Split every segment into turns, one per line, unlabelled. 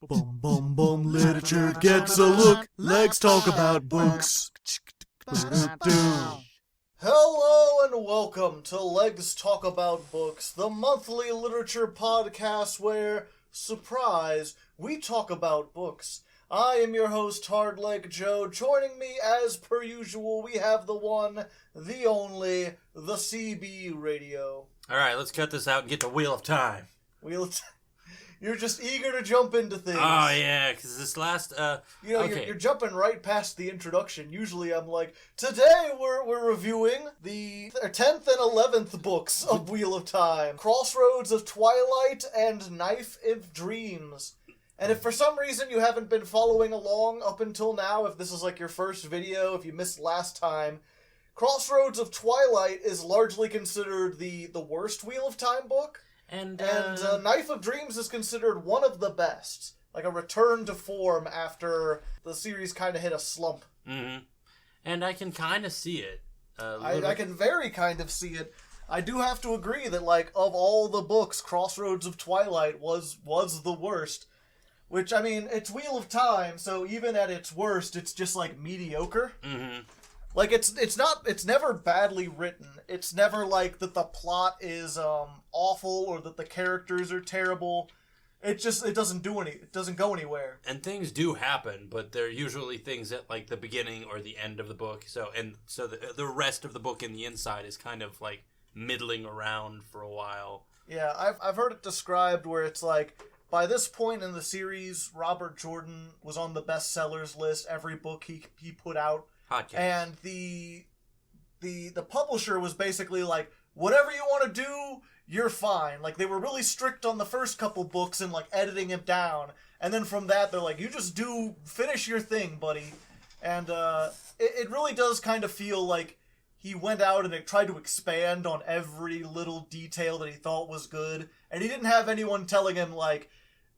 Bum bum bum, literature gets a look. Legs talk about books. Hello and welcome to Legs Talk About Books, the monthly literature podcast where, surprise, we talk about books. I am your host, Hardleg Joe. Joining me, as per usual, we have the one, the only, the CB Radio.
Alright, let's cut this out and get to Wheel of Time.
You're just eager to jump into things.
Oh, yeah, because this last, okay.
You're jumping right past the introduction. Usually I'm like, today we're reviewing the 10th and 11th books of Wheel of Time. Crossroads of Twilight and Knife of Dreams. And if for some reason you haven't been following along up until now, if this is like your first video, if you missed last time, Crossroads of Twilight is largely considered the worst Wheel of Time book. And Knife of Dreams is considered one of the best. Like a return to form after the series kind of hit a slump.
Mm-hmm. And I can kind of see it.
I can very kind of see it. I do have to agree that, like, of all the books, Crossroads of Twilight was the worst. Which, I mean, it's Wheel of Time, so even at its worst, it's just, like, mediocre.
Mm-hmm.
Like, it's never badly written. It's never like that the plot is awful or that the characters are terrible. It doesn't go anywhere.
And things do happen, but they're usually things at like the beginning or the end of the book. So the rest of the book in the inside is kind of like middling around for a while.
Yeah, I've heard it described where it's like, by this point in the series, Robert Jordan was on the bestsellers list. Every book he put out. And the publisher was basically like, whatever you want to do, you're fine. Like, they were really strict on the first couple books and, like, editing him down. And then from that, they're like, you just finish your thing, buddy. And it really does kind of feel like he went out and tried to expand on every little detail that he thought was good. And he didn't have anyone telling him, like,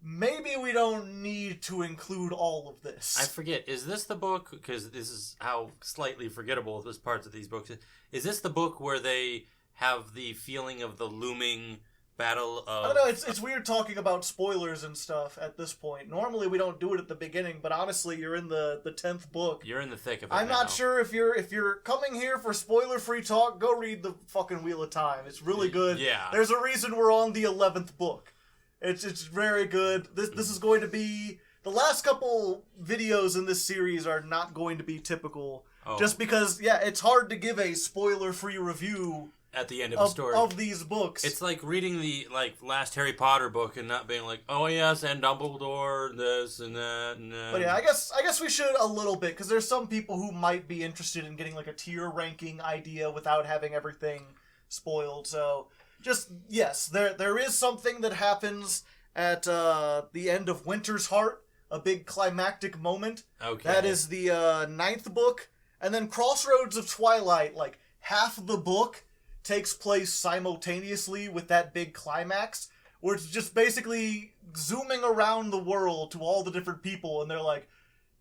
maybe we don't need to include all of this.
I forget, is this the book, because this is how slightly forgettable this parts of these books is this the book where they have the feeling of the looming battle of...
I don't know, it's weird talking about spoilers and stuff at this point. Normally we don't do it at the beginning, but honestly, you're in the 10th book.
You're in the thick of it
I'm not sure if you're coming here for spoiler-free talk, go read the fucking Wheel of Time. It's really good.
Yeah.
There's a reason we're on the 11th book. It's very good. This is going to be... The last couple videos in this series are not going to be typical. Oh. Just because, yeah, it's hard to give a spoiler-free review...
At the end of the story.
Of these books.
It's like reading the, last Harry Potter book and not being like, oh yes, and Dumbledore, this and that, and
But yeah, I guess we should a little bit, because there's some people who might be interested in getting, like, a tier ranking idea without having everything spoiled, so... Just, yes, there is something that happens at the end of Winter's Heart, a big climactic moment.
Okay.
That is the 9th book. And then Crossroads of Twilight, like, half the book takes place simultaneously with that big climax, where it's just basically zooming around the world to all the different people, and they're like,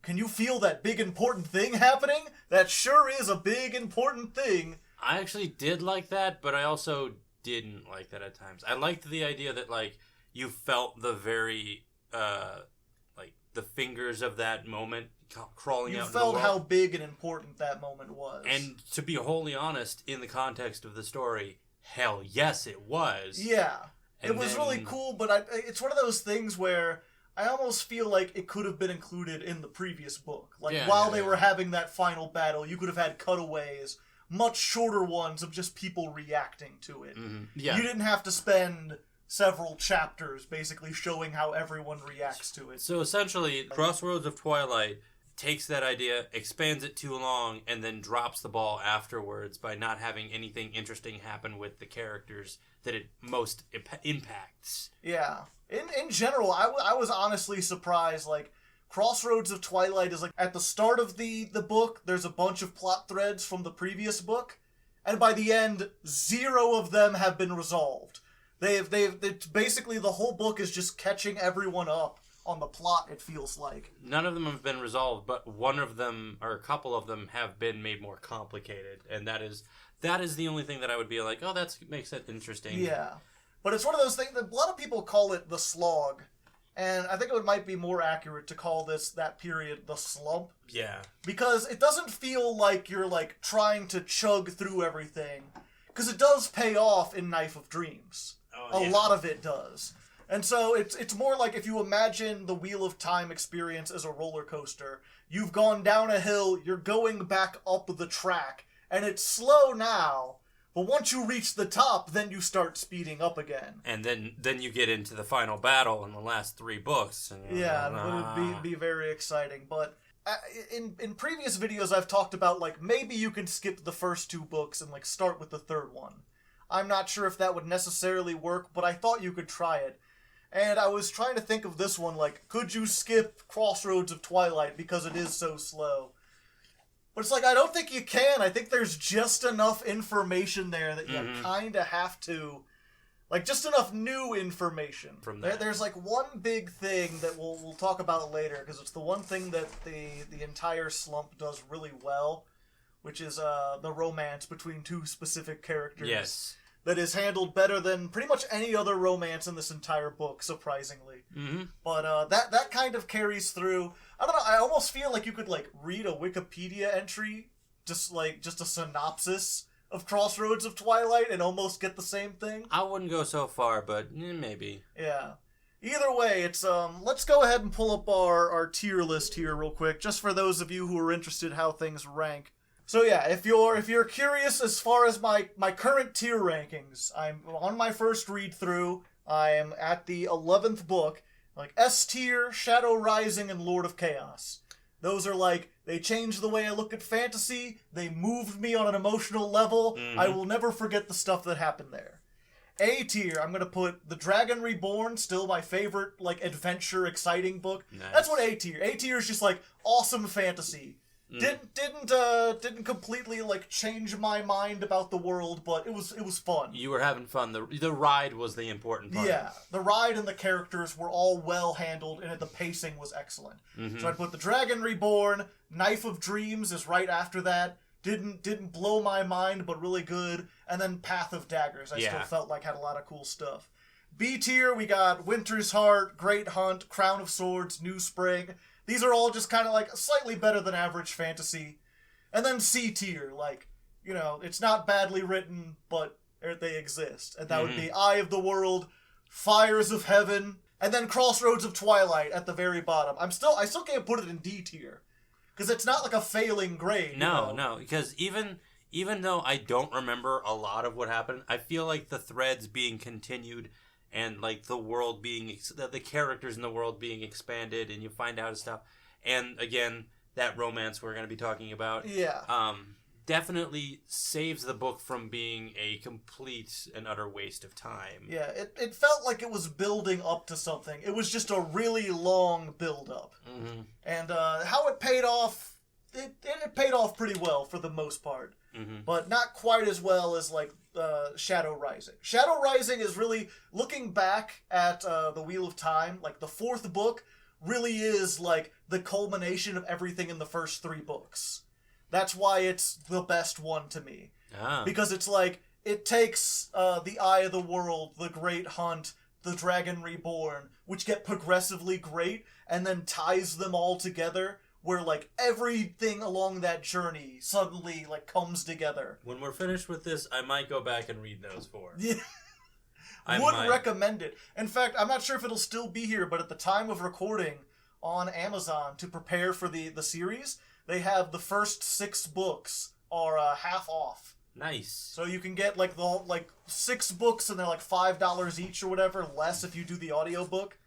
can you feel that big important thing happening? That sure is a big important thing.
I actually did like that, but I also... didn't like that at times. I liked the idea that, like, you felt the very, the fingers of that moment crawling out in the world.
You felt how big and important that moment was.
And to be wholly honest, in the context of the story, hell yes it was.
Yeah. It was really cool, but it's one of those things where I almost feel like it could have been included in the previous book. Like, while they were having that final battle, you could have had cutaways, much shorter ones of just people reacting to it.
Mm-hmm. Yeah.
You didn't have to spend several chapters basically showing how everyone reacts to it.
So essentially, Crossroads of Twilight takes that idea, expands it too long, and then drops the ball afterwards by not having anything interesting happen with the characters that it most impacts.
Yeah. In general, I was honestly surprised, like, Crossroads of Twilight is like, at the start of the book, there's a bunch of plot threads from the previous book, and by the end, 0 of them have been resolved. It's basically the whole book is just catching everyone up on the plot, it feels like.
None of them have been resolved, but one of them, or a couple of them, have been made more complicated, and that is the only thing that I would be like, oh, that makes it interesting.
Yeah. But it's one of those things that a lot of people call it the slog. And I think it might be more accurate to call that period the slump.
Yeah.
Because it doesn't feel like you're, like, trying to chug through everything. Because it does pay off in Knife of Dreams. A lot of it does. And so it's more like if you imagine the Wheel of Time experience as a roller coaster. You've gone down a hill, you're going back up the track, and it's slow now. But once you reach the top, then you start speeding up again.
And then you get into the final battle in the last 3 books. And
it would be very exciting. But in previous videos, I've talked about, like, maybe you can skip the first 2 books and, like, start with the 3rd one. I'm not sure if that would necessarily work, but I thought you could try it. And I was trying to think of this one, like, could you skip Crossroads of Twilight because it is so slow? But it's like, I don't think you can. I think there's just enough information there that you kind of have to... Like, just enough new information.
From that.
There's, like, one big thing that we'll talk about later, because it's the one thing that the entire slump does really well, which is the romance between 2 specific characters.
Yes.
That is handled better than pretty much any other romance in this entire book, surprisingly.
Mm-hmm.
But that kind of carries through. I don't know, I almost feel like you could, like, read a Wikipedia entry, just a synopsis of Crossroads of Twilight and almost get the same thing.
I wouldn't go so far, but maybe.
Yeah. Either way, it's let's go ahead and pull up our tier list here real quick, just for those of you who are interested how things rank. So yeah, if you're curious as far as my current tier rankings, I'm on my first read through. I am at the 11th book, like S tier, Shadow Rising, and Lord of Chaos. Those are like, they changed the way I look at fantasy. They moved me on an emotional level. Mm-hmm. I will never forget the stuff that happened there. A tier, I'm gonna put The Dragon Reborn, still my favorite, like, adventure, exciting book. Nice. That's what A tier. A tier is just like awesome fantasy. Didn't completely, like, change my mind about the world, but it was fun.
You were having fun. The ride was the important part.
Yeah, the ride and the characters were all well handled, and the pacing was excellent. Mm-hmm. So I put The Dragon Reborn, Knife of Dreams is right after that. Didn't blow my mind, but really good. And then Path of Daggers, I still felt like had a lot of cool stuff. B tier, we got Winter's Heart, Great Hunt, Crown of Swords, New Spring. These are all just kind of like slightly better than average fantasy. And then C tier, like, you know, it's not badly written, but they exist. And that would be Eye of the World, Fires of Heaven, and then Crossroads of Twilight at the very bottom. I still can't put it in D tier. Because it's not like a failing grade.
No, because even though I don't remember a lot of what happened, I feel like the threads being continued and, like, the world being, the characters in the world being expanded, and you find out stuff. And, again, that romance we're going to be talking about.
Yeah.
Definitely saves the book from being a complete and utter waste of time.
Yeah, it felt like it was building up to something. It was just a really long build-up. Mm-hmm. And how it paid off, it paid off pretty well for the most part. Mm-hmm. But not quite as well as, like, Shadow Rising. Shadow Rising is really, looking back at the Wheel of Time, like, the 4th book really is, like, the culmination of everything in the first 3 books. That's why it's the best one to me. Because it's like, it takes the Eye of the World, the Great Hunt, the Dragon Reborn, which get progressively great, and then ties them all together, where, like, everything along that journey suddenly, like, comes together.
When we're finished with this, I might go back and read those 4.
Yeah. Would recommend it. In fact, I'm not sure if it'll still be here, but at the time of recording on Amazon, to prepare for the series, they have the first 6 books are half off.
Nice.
So you can get, like, 6 books, and they're like $5 each or whatever, less if you do the audiobook.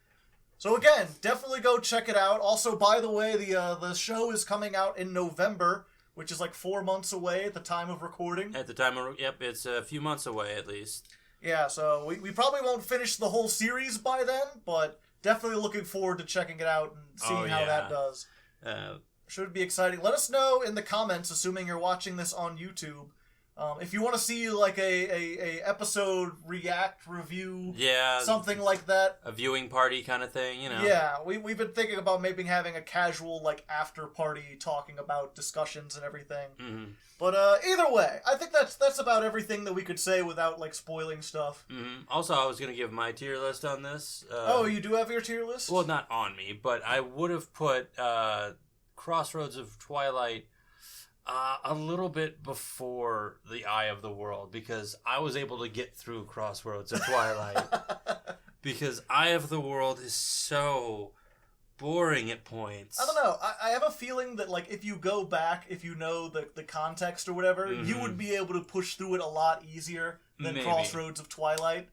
So again, definitely go check it out. Also, by the way, the show is coming out in November, which is like 4 months away at the time of recording.
At the time of, yep, it's a few months away at least.
Yeah, so we probably won't finish the whole series by then, but definitely looking forward to checking it out and seeing how that does. Should be exciting. Let us know in the comments, assuming you're watching this on YouTube, If you want to see like a episode react review, something like that,
a viewing party kind of thing, you know.
Yeah, we've been thinking about maybe having a casual like after party talking about discussions and everything.
Mm-hmm.
But either way, I think that's about everything that we could say without like spoiling stuff.
Mm-hmm. Also, I was gonna give my tier list on this.
You do have your tier list?
Well, not on me, but I would have put Crossroads of Twilight a little bit before the Eye of the World, because I was able to get through Crossroads of Twilight. Because Eye of the World is so boring at points.
I don't know. I have a feeling that like if you go back, if you know the context or whatever, you would be able to push through it a lot easier than Crossroads of Twilight,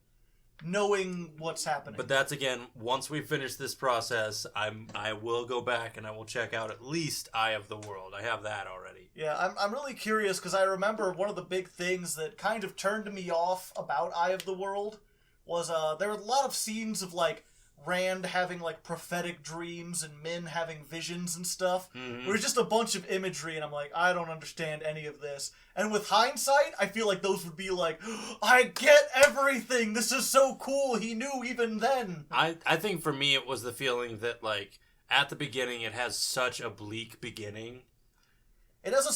knowing what's happening.
But that's, again, once we finish this process, I will go back and I will check out at least Eye of the World. I have that already.
Yeah, I'm really curious because I remember one of the big things that kind of turned me off about Eye of the World was there were a lot of scenes of like Rand having like prophetic dreams and Min having visions and stuff. It was just a bunch of imagery and I'm like, I don't understand any of this. And with hindsight, I feel like those would be like, I get everything. This is so cool. He knew even then.
I think for me it was the feeling that like at the beginning it has such a bleak beginning.
It has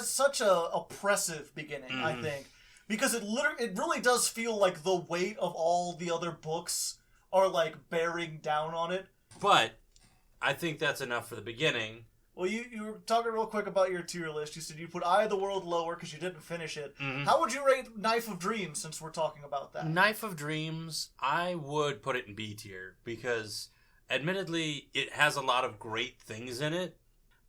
such a oppressive beginning, I think. Because it really does feel like the weight of all the other books are like bearing down on it.
But I think that's enough for the beginning.
Well, you were talking real quick about your tier list. You said you put Eye of the World lower because you didn't finish it. How would you rate Knife of Dreams, since we're talking about that?
Knife of Dreams, I would put it in B tier because admittedly it has a lot of great things in it,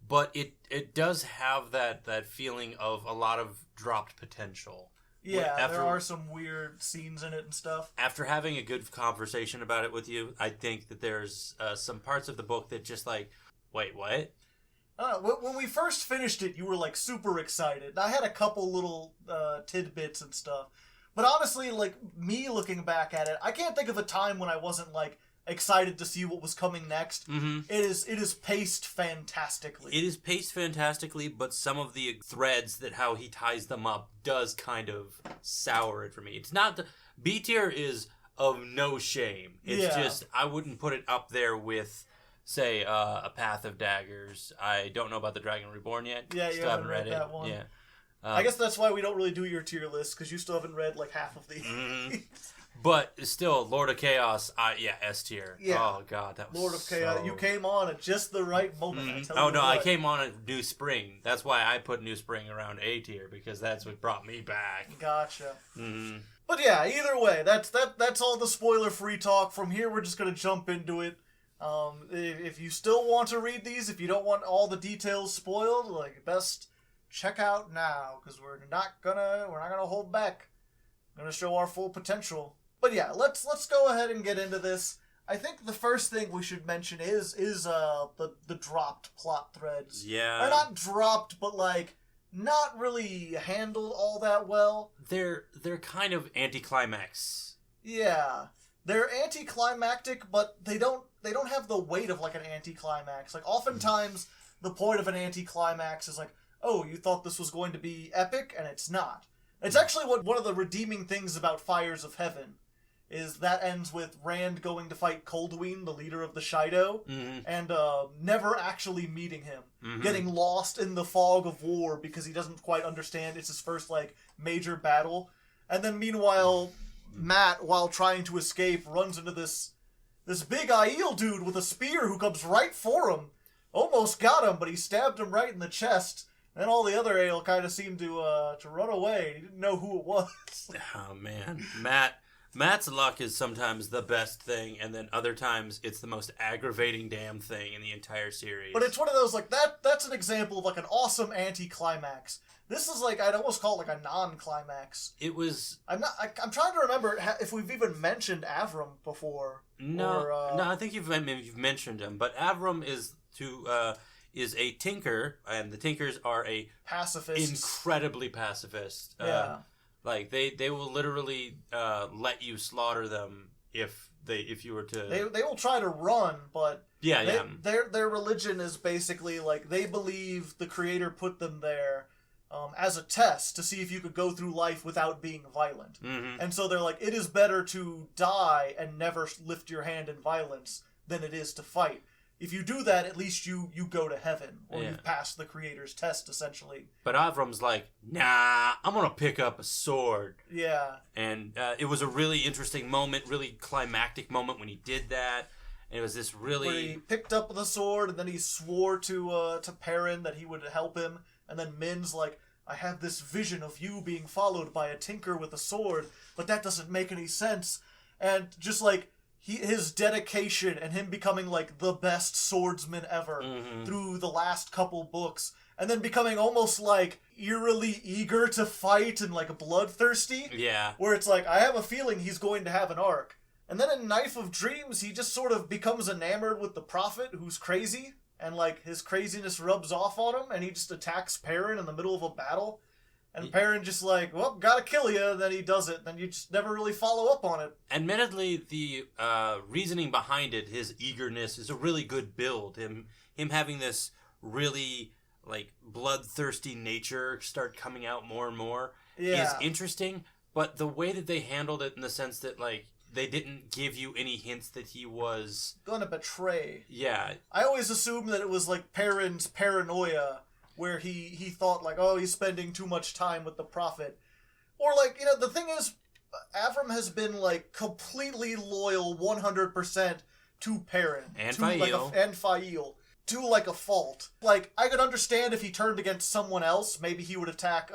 but it does have that feeling of a lot of dropped potential.
Yeah, there are some weird scenes in it and stuff.
After having a good conversation about it with you, I think that there's some parts of the book that just like, wait, what?
When we first finished it, you were like super excited. I had a couple little tidbits and stuff. But honestly, like me looking back at it, I can't think of a time when I wasn't like excited to see what was coming next. It is paced fantastically.
It is paced fantastically, but some of the threads that how he ties them up does kind of sour it for me. It's not B tier is of no shame. It's just I wouldn't put it up there with, say, A Path of Daggers. I don't know about The Dragon Reborn yet.
Yeah, you haven't read that one.
Yeah.
I guess that's why we don't really do your tier list, because you still haven't read like half of these.
But still, Lord of Chaos, S tier. Yeah. Oh, God, that was
Lord of Chaos. You came on at just the right moment.
I came on at New Spring. That's why I put New Spring around A tier, because that's what brought me back.
Gotcha. But yeah, either way, that's all the spoiler-free talk. From here, we're just going to jump into it. If you still want to read these, if you don't want all the details spoiled, like, best check out now, because we're not gonna hold back. We're gonna show our full potential. But yeah, let's go ahead and get into this. I think the first thing we should mention is the dropped plot threads.
Yeah.
They're not dropped, but like not really handled all that well.
They're kind of anticlimax.
Yeah. They're anticlimactic, but they don't have the weight of like an anticlimax. Like oftentimes the point of an anticlimax is like, oh, you thought this was going to be epic, and it's not. It's actually one of the redeeming things about Fires of Heaven is that ends with Rand going to fight Coldween, the leader of the Shido, and never actually meeting him. Getting lost in the fog of war because he doesn't quite understand it's his first, like, major battle. And then meanwhile, Matt, while trying to escape, runs into this big Aiel dude with a spear who comes right for him. Almost got him, but he stabbed him right in the chest. And then all the other Aiel kind of seemed to run away. He didn't know who it was.
Oh, man. Matt's luck is sometimes the best thing, and then other times it's the most aggravating damn thing in the entire series.
But it's one of those, like, that's an example of, like, an awesome anti-climax. This is, like, I'd almost call it, like, a non-climax.
It was...
I'm trying to remember if we've even mentioned Avram before.
No, I think you've mentioned him, but Avram is a tinker, and the tinkers are a...
pacifist.
Incredibly pacifist.
Yeah.
Like, they will literally let you slaughter them if you were to...
They will try to run, but...
Yeah.
Their religion is basically, like, they believe the Creator put them there, as a test to see if you could go through life without being violent.
Mm-hmm.
And so they're like, it is better to die and never lift your hand in violence than it is to fight. If you do that, at least you go to heaven, or you've passed the Creator's test, essentially.
But Avram's like, nah, I'm going to pick up a sword.
Yeah.
And it was a really interesting moment, really climactic moment when he did that. And it was this really...
Where he picked up the sword, and then he swore to Perrin that he would help him. And then Min's like, I have this vision of you being followed by a tinker with a sword, but that doesn't make any sense. And just like... his dedication and him becoming like the best swordsman ever through the last couple books, and then becoming almost like eerily eager to fight and like bloodthirsty.
Yeah.
Where it's like, I have a feeling he's going to have an arc. And then in Knife of Dreams, he just sort of becomes enamored with the Prophet, who's crazy, and like his craziness rubs off on him, and he just attacks Perrin in the middle of a battle. And Perrin just like, well, gotta kill you, and then he does it. Then you just never really follow up on it.
Admittedly, the reasoning behind it, his eagerness, is a really good build. Him having this really, like, bloodthirsty nature start coming out more and more is interesting. But the way that they handled it in the sense that, like, they didn't give you any hints that he was...
gonna betray.
Yeah.
I always assumed that it was, like, Perrin's paranoia... where he thought, like, oh, he's spending too much time with the Prophet. Or, like, the thing is, Avram has been, like, completely loyal 100% to Perrin.
And Fail.
And Fail. To, like, a fault. Like, I could understand if he turned against someone else. Maybe he would attack,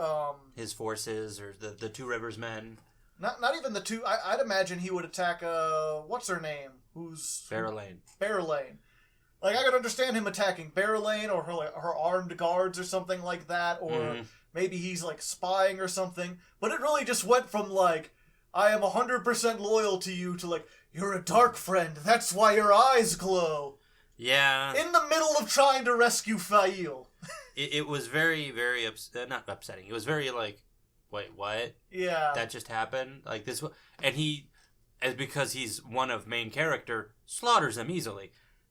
his forces, or the Two Rivers men.
Not even the two... I'd imagine he would attack, what's her name?
Barrelane.
Barrelane. Like, I could understand him attacking Barrelane or her armed guards or something like that, or maybe he's, like, spying or something. But it really just went from, like, I am 100% loyal to you to, like, you're a dark friend, that's why your eyes glow.
Yeah.
In the middle of trying to rescue Fail.
It was very, very, not upsetting. It was very, like, wait, what?
Yeah.
That just happened? Like, this, and he, as because he's one of main character, slaughters him easily.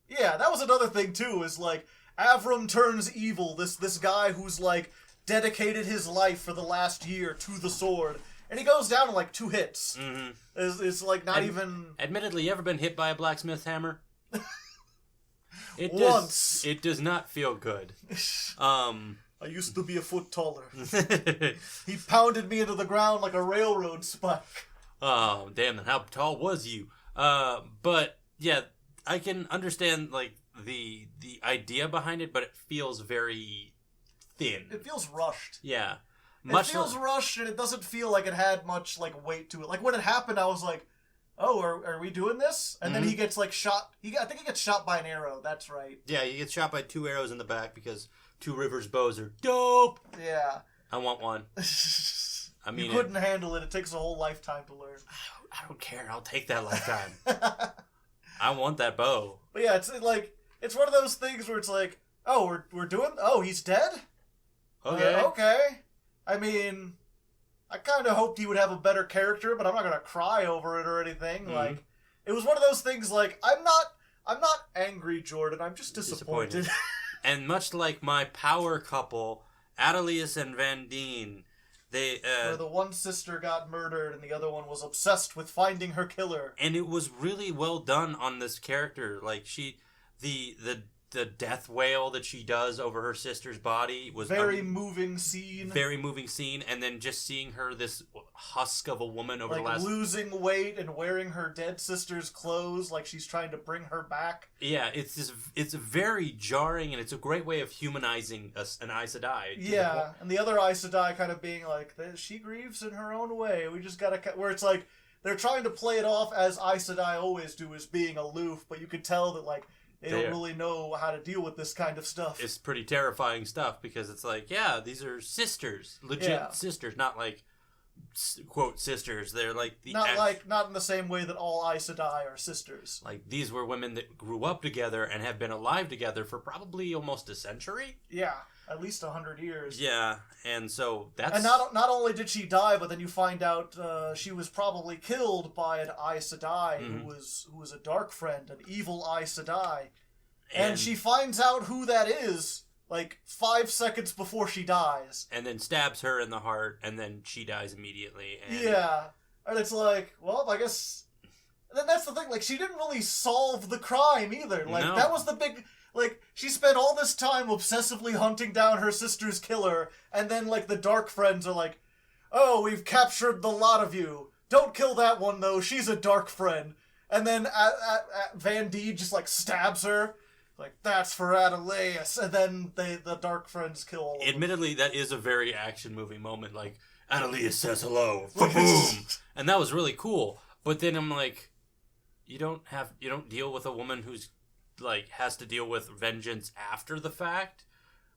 Yeah, that was another thing, too, is, like, Avram turns evil, this guy who's, like, dedicated his life for the last year to the sword, and he goes down in, like, 2 hits.
Mm-hmm.
It's like, not even...
Admittedly, you ever been hit by a blacksmith hammer?
Once.
It does not feel good.
I used to be a foot taller. He pounded me into the ground like a railroad spike.
Oh, damn, then how tall was you? But, yeah... I can understand, like, the idea behind it, but it feels very thin.
It feels rushed.
Yeah.
It feels rushed, and it doesn't feel like it had much, like, weight to it. Like, when it happened, I was like, oh, are we doing this? And then he gets, like, shot. I think he gets shot by an arrow. That's right.
Yeah, he gets shot by 2 arrows in the back because Two Rivers bows are dope.
Yeah.
I want one. I mean,
you couldn't handle it. It takes a whole lifetime to learn.
I don't care. I'll take that lifetime. I want that bow.
But yeah, it's like, it's one of those things where it's like, oh, we're doing, oh, he's dead?
Okay.
Okay. I mean, I kind of hoped he would have a better character, but I'm not going to cry over it or anything. Mm-hmm. Like, it was one of those things like, I'm not angry, Jordan. I'm just disappointed.
And much like my power couple, Adelius and Vandine,
where the one sister got murdered and the other one was obsessed with finding her killer.
And it was really well done on this character. Like, the death wail that she does over her sister's body was
very moving scene.
Very moving scene, and then just seeing her, this husk of a woman over
like
the last...
losing weight and wearing her dead sister's clothes like she's trying to bring her back.
Yeah, it's very jarring, and it's a great way of humanizing an Aes Sedai.
Yeah, and the other Aes Sedai kind of being like, she grieves in her own way. We just gotta... Where it's like, they're trying to play it off as Aes Sedai always do, as being aloof, but you could tell that, like, they don't really know how to deal with this kind of stuff. It's
pretty terrifying stuff, because it's like, yeah, these are sisters. Legit sisters, not like, quote, sisters. They're like...
Not in the same way that all Aes Sedai are sisters.
Like, these were women that grew up together and have been alive together for probably almost a century?
Yeah, at least 100 years.
Yeah, and so that's...
And not only did she die, but then you find out she was probably killed by an Aes Sedai who was a dark friend, an evil Aes Sedai. And she finds out who that is, like 5 seconds before she dies.
And then stabs her in the heart, and then she dies immediately. And...
Yeah. And it's like, well, I guess... And then that's the thing, like, she didn't really solve the crime either. Like,
no.
That was the big... Like, she spent all this time obsessively hunting down her sister's killer, and then, like, the Dark Friends are like, oh, we've captured the lot of you. Don't kill that one, though. She's a Dark Friend. And then Van D just, like, stabs her. Like, that's for Adelaus. And then the Dark Friends kill all of them.
Admittedly, that is a very action movie moment. Like, Adelaus says hello. Boom! And that was really cool. But then I'm like, you don't deal with a woman who's, like, has to deal with vengeance after the fact?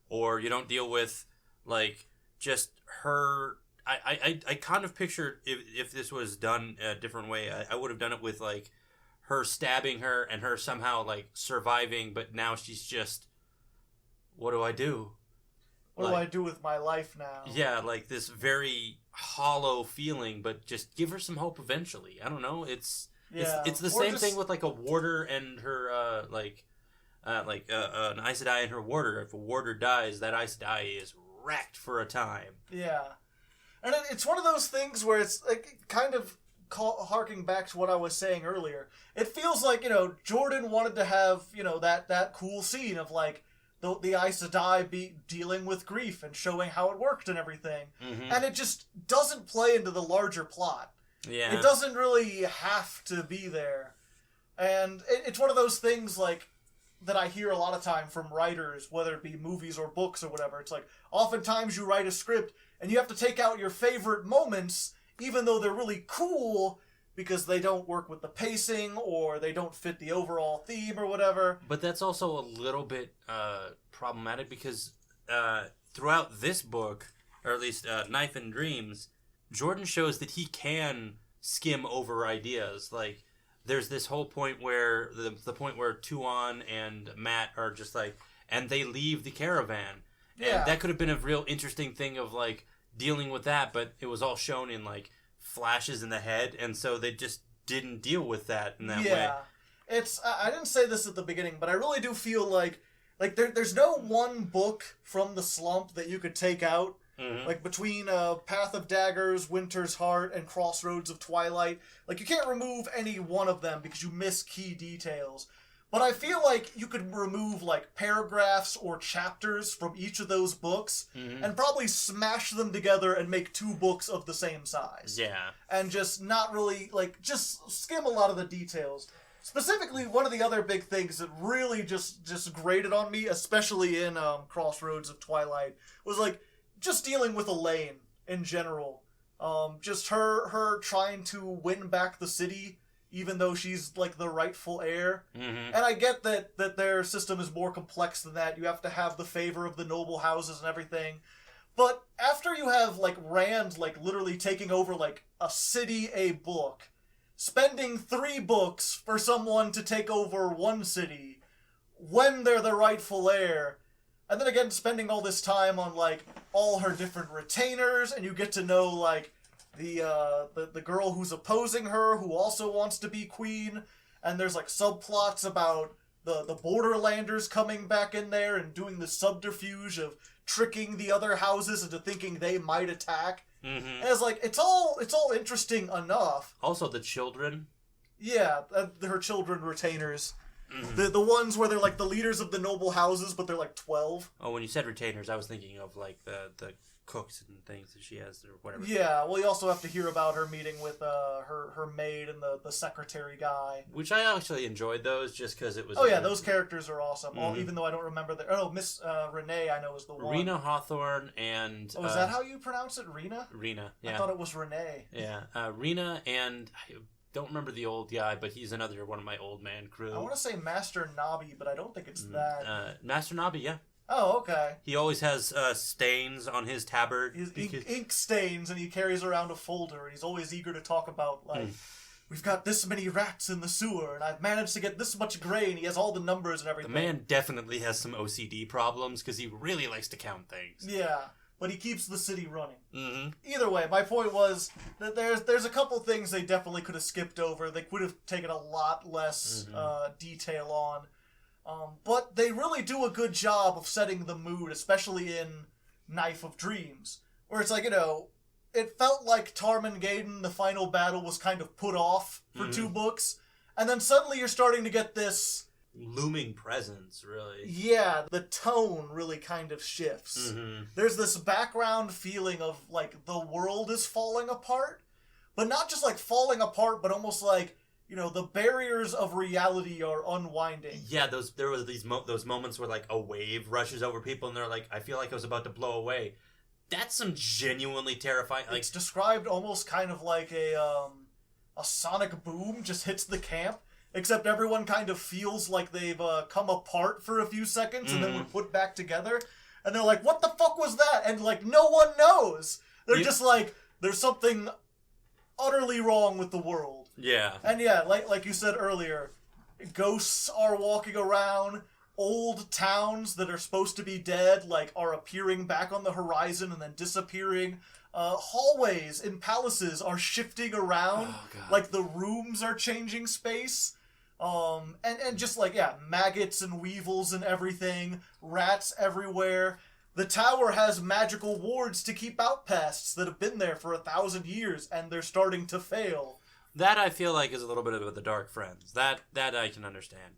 Or you don't deal with, like, just her... I kind of pictured if this was done a different way, I would have done it with, like, her stabbing her and her somehow, like, surviving, but now she's just, what do I do?
What do I do with my life now?
Yeah, like this very hollow feeling, but just give her some hope eventually. I don't know. It's the same thing with, like, a warder and her, an Aes Sedai and her warder. If a warder dies, that Aes Sedai is wrecked for a time.
Yeah. And it's one of those things where it's, like, kind of harking back to what I was saying earlier. It feels like, Jordan wanted to have, that cool scene of, like, the Aes Sedai dealing with grief and showing how it worked and everything. Mm-hmm. And it just doesn't play into the larger plot.
Yeah.
It doesn't really have to be there. And it's one of those things, like, that I hear a lot of time from writers, whether it be movies or books or whatever. It's like, oftentimes you write a script and you have to take out your favorite moments, even though they're really cool, because they don't work with the pacing or they don't fit the overall theme or whatever.
But that's also a little bit problematic because throughout this book, or at least Knife and Dreams, Jordan shows that he can skim over ideas. Like, there's this whole point where, the point where Tuon and Matt are just like, and they leave the caravan.
Yeah.
And that could have been a real interesting thing of, like, dealing with that, but it was all shown in, like, flashes in the head, and so they just didn't deal with that in that way.
Yeah. I didn't say this at the beginning, but I really do feel like there's no one book from the slump that you could take out. Mm-hmm. Like, between Path of Daggers, Winter's Heart, and Crossroads of Twilight. Like, you can't remove any one of them because you miss key details. But I feel like you could remove, like, paragraphs or chapters from each of those books and probably smash them together and make 2 books of the same size.
Yeah.
And just not really, like, just skim a lot of the details. Specifically, one of the other big things that really just grated on me, especially in Crossroads of Twilight, was, like, just dealing with Elaine in general. Just her trying to win back the city, even though she's, like, the rightful heir. Mm-hmm. And I get that their system is more complex than that. You have to have the favor of the noble houses and everything. But after you have, like, Rand, like, literally taking over, like, a city a book, spending 3 books for someone to take over 1 city when they're the rightful heir, and then again spending all this time on, like, all her different retainers, and you get to know, like, the girl who's opposing her, who also wants to be queen, and there's, like, subplots about the Borderlanders coming back in there and doing the subterfuge of tricking the other houses into thinking they might attack. Mm-hmm. And it's like, it's all interesting enough.
Also the children.
Yeah, her children retainers. Mm-hmm. The ones where they're, like, the leaders of the noble houses, but they're, like, 12.
Oh, when you said retainers, I was thinking of, like, the cooks and things that she has or whatever.
Yeah, well, you also have to hear about her meeting with her maid and the secretary guy.
Which I actually enjoyed those just because it was...
Oh, yeah, those characters are awesome. Mm-hmm. Even though I don't remember their... Oh, Miss Renee, I know, is the one.
Rena Hawthorne and...
Oh, is that how you pronounce it? Rena?
Rena, yeah.
I thought it was Renee.
Yeah, Rena and... I don't remember the old guy, but he's another one of my old man crew.
I want to say Master Nobby, but I don't think it's that.
Master Nobby, yeah.
Oh, okay.
He always has stains on his tabard.
Ink stains, and he carries around a folder, and he's always eager to talk about, like, we've got this many rats in the sewer, and I've managed to get this much grain. He has all the numbers and everything.
The man definitely has some OCD problems, because he really likes to count things.
Yeah, but he keeps the city running.
Mm-hmm.
Either way, my point was that there's a couple things they definitely could have skipped over. They would have taken a lot less detail on. But they really do a good job of setting the mood, especially in Knife of Dreams, where it's like, it felt like Tarmangaden, the final battle, was kind of put off for 2 books, and then suddenly you're starting to get this
looming presence, really.
Yeah, the tone really kind of shifts. There's this background feeling of, like, the world is falling apart, but not just, like, falling apart, but almost like, the barriers of reality are unwinding.
Yeah, there was those moments where, like, a wave rushes over people and they're like, I feel like I was about to blow away. That's some genuinely terrifying...
It's described almost kind of like a sonic boom just hits the camp, except everyone kind of feels like they've come apart for a few seconds and then were put back together. And they're like, what the fuck was that? And, like, no one knows. They're just like, there's something utterly wrong with the world.
Yeah.
And yeah, like you said earlier, ghosts are walking around, old towns that are supposed to be dead, like, are appearing back on the horizon and then disappearing. Hallways in palaces are shifting around, like the rooms are changing space. And just like, maggots and weevils and everything, rats everywhere. The tower has magical wards to keep out pests that have been there for 1,000 years, and they're starting to fail.
That I feel like is a little bit of the Dark Friends. That I can understand.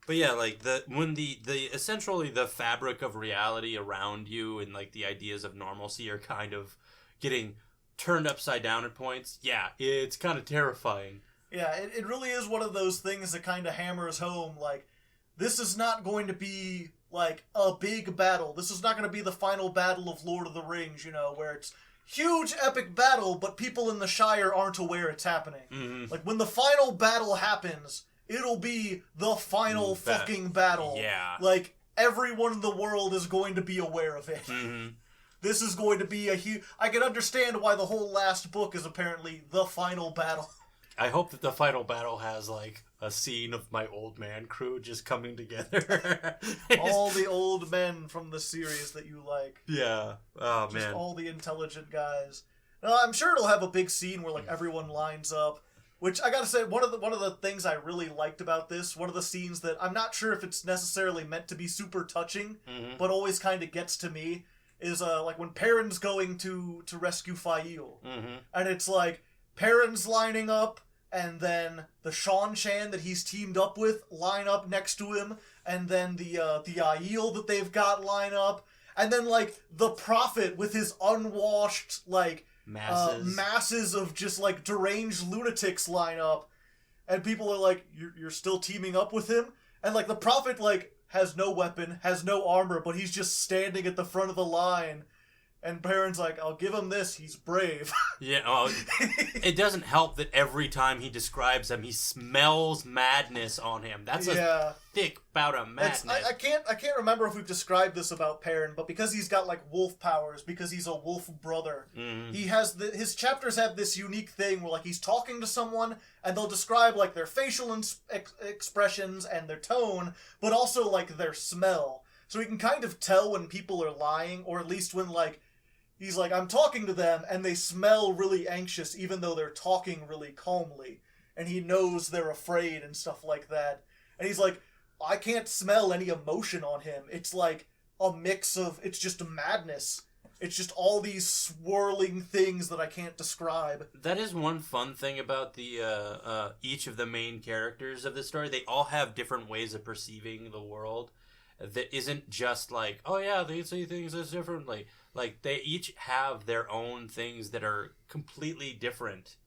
But yeah, like when the essentially the fabric of reality around you and like the ideas of normalcy are kind of getting turned upside down at points. Yeah, it's kind of terrifying.
Yeah, it really is one of those things that kind of hammers home, like, this is not going to be, like, a big battle. This is not going to be the final battle of Lord of the Rings, where it's huge epic battle, but people in the Shire aren't aware it's happening. Like, when the final battle happens, it'll be the final fucking battle.
Yeah.
Like, everyone in the world is going to be aware of it. This is going to be a huge... I can understand why the whole last book is apparently the final battle.
I hope that the final battle has, like, a scene of my old man crew just coming together.
All the old men from the series that you like.
Yeah. Oh,
just
man.
All the intelligent guys. I'm sure it'll have a big scene where, like, everyone lines up. Which, I gotta say, one of the things I really liked about this, one of the scenes that I'm not sure if it's necessarily meant to be super touching, but always kind of gets to me, is, like, when Perrin's going to rescue Fail. And it's like, Perrin's lining up, and then the Shan Chan that he's teamed up with line up next to him, and then the Aiel that they've got line up, and then, like, the Prophet with his unwashed, like, masses of just, like, deranged lunatics line up, and people are like, you're still teaming up with him? And, like, the Prophet, like, has no weapon, has no armor, but he's just standing at the front of the line. And Perrin's like, I'll give him this, he's brave.
Yeah, it doesn't help that every time he describes him, he smells madness on him. That's a thick bout of madness.
I can't remember if we've described this about Perrin, but because he's got, like, wolf powers, because he's a wolf brother, he has his chapters have this unique thing where, like, he's talking to someone, and they'll describe, like, their facial expressions and their tone, but also, like, their smell. So he can kind of tell when people are lying, or at least when, like, he's like, I'm talking to them, and they smell really anxious, even though they're talking really calmly. And he knows they're afraid and stuff like that. And he's like, I can't smell any emotion on him. It's like a mix of, it's just madness. It's just all these swirling things that I can't describe.
That is one fun thing about the each of the main characters of this story. They all have different ways of perceiving the world. That isn't just like, oh yeah, they see things as differently. Like, they each have their own things that are completely different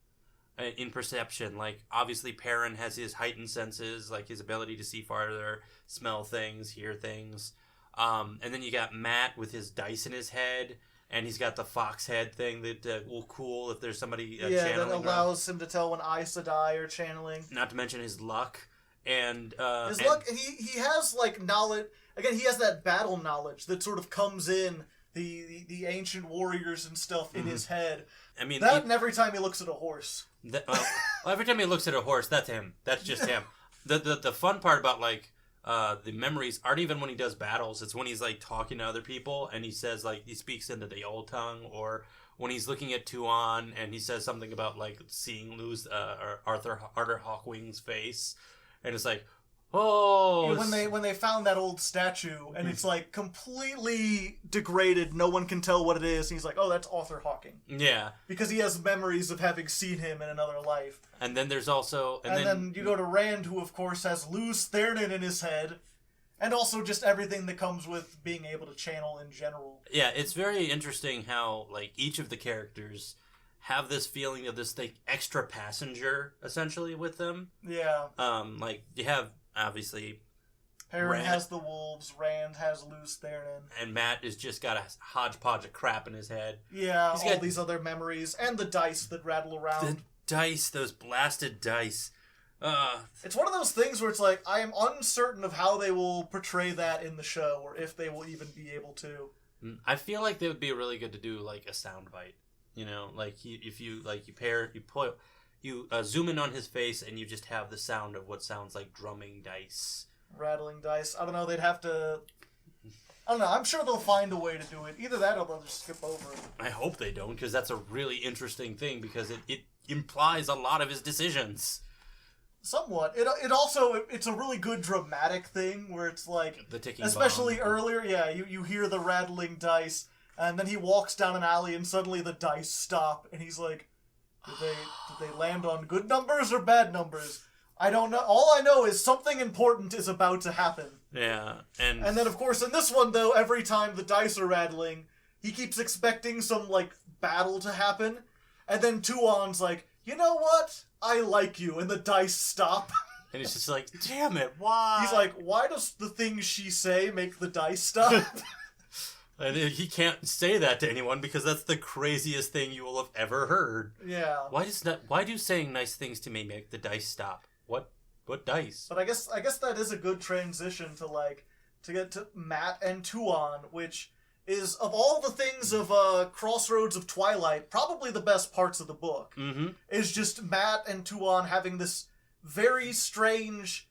in perception. Like, obviously, Perrin has his heightened senses, like his ability to see farther, smell things, hear things. And then you got Matt with his dice in his head, and he's got the fox head thing that will cool if there's somebody channeling.
That allows him to tell when Aes Sedai are channeling.
Not to mention his luck. And
luck, he has, like, knowledge. Again, he has that battle knowledge that sort of comes in the ancient warriors and stuff in his head.
I mean,
and every time he looks at a horse.
Every time he looks at a horse, that's him. That's just him. The fun part about, like, the memories aren't even when he does battles. It's when he's, like, talking to other people and he says, like, he speaks into the old tongue, or when he's looking at Tuon and he says something about, like, seeing Arthur Hawkwing's face. And it's like, Oh,
when they found that old statue and it's like completely degraded, no one can tell what it is. And he's like, "Oh, that's Arthur Hawking."
Yeah,
because he has memories of having seen him in another life.
And then there's also,
and then you go to Rand, who of course has Luce Theronin in his head, and also just everything that comes with being able to channel in general.
Yeah, it's very interesting how like each of the characters have this feeling of this like extra passenger essentially with them.
Yeah.
Like you have obviously
Perrin has the wolves, Rand has Luce Theronin,
and Matt has just got a hodgepodge of crap in his head.
Yeah, he's got these other memories and the dice that rattle around.
The dice, those blasted dice.
It's one of those things where it's like I am uncertain of how they will portray that in the show, or if they will even be able to.
I feel like they would be really good to do like a soundbite. You know, like if you zoom in on his face and you just have the sound of what sounds like drumming dice,
rattling dice. I don't know. They'd have to. I don't know. I'm sure they'll find a way to do it. Either that or they'll just skip over it.
I hope they don't, because that's a really interesting thing, because it implies a lot of his decisions.
Somewhat. It also, it's a really good dramatic thing where it's like,
the ticking
especially
bomb.
Earlier, yeah, you hear the rattling dice, and then he walks down an alley and suddenly the dice stop, and he's like, did they land on good numbers or bad numbers? I don't know. All I know is something important is about to happen.
Yeah,
and then of course in this one though, every time the dice are rattling, he keeps expecting some like battle to happen, and then Tuon's like, you know what? I like you, and the dice stop.
And he's just like, damn it, why?
He's like, why does the things she say make the dice stop?
And he can't say that to anyone because that's the craziest thing you will have ever heard.
Yeah.
Why do saying nice things to me make the dice stop? What dice?
But I guess that is a good transition to get to Matt and Tuon, which is, of all the things of Crossroads of Twilight, probably the best parts of the book.
Mm-hmm.
Is just Matt and Tuon having this very strange...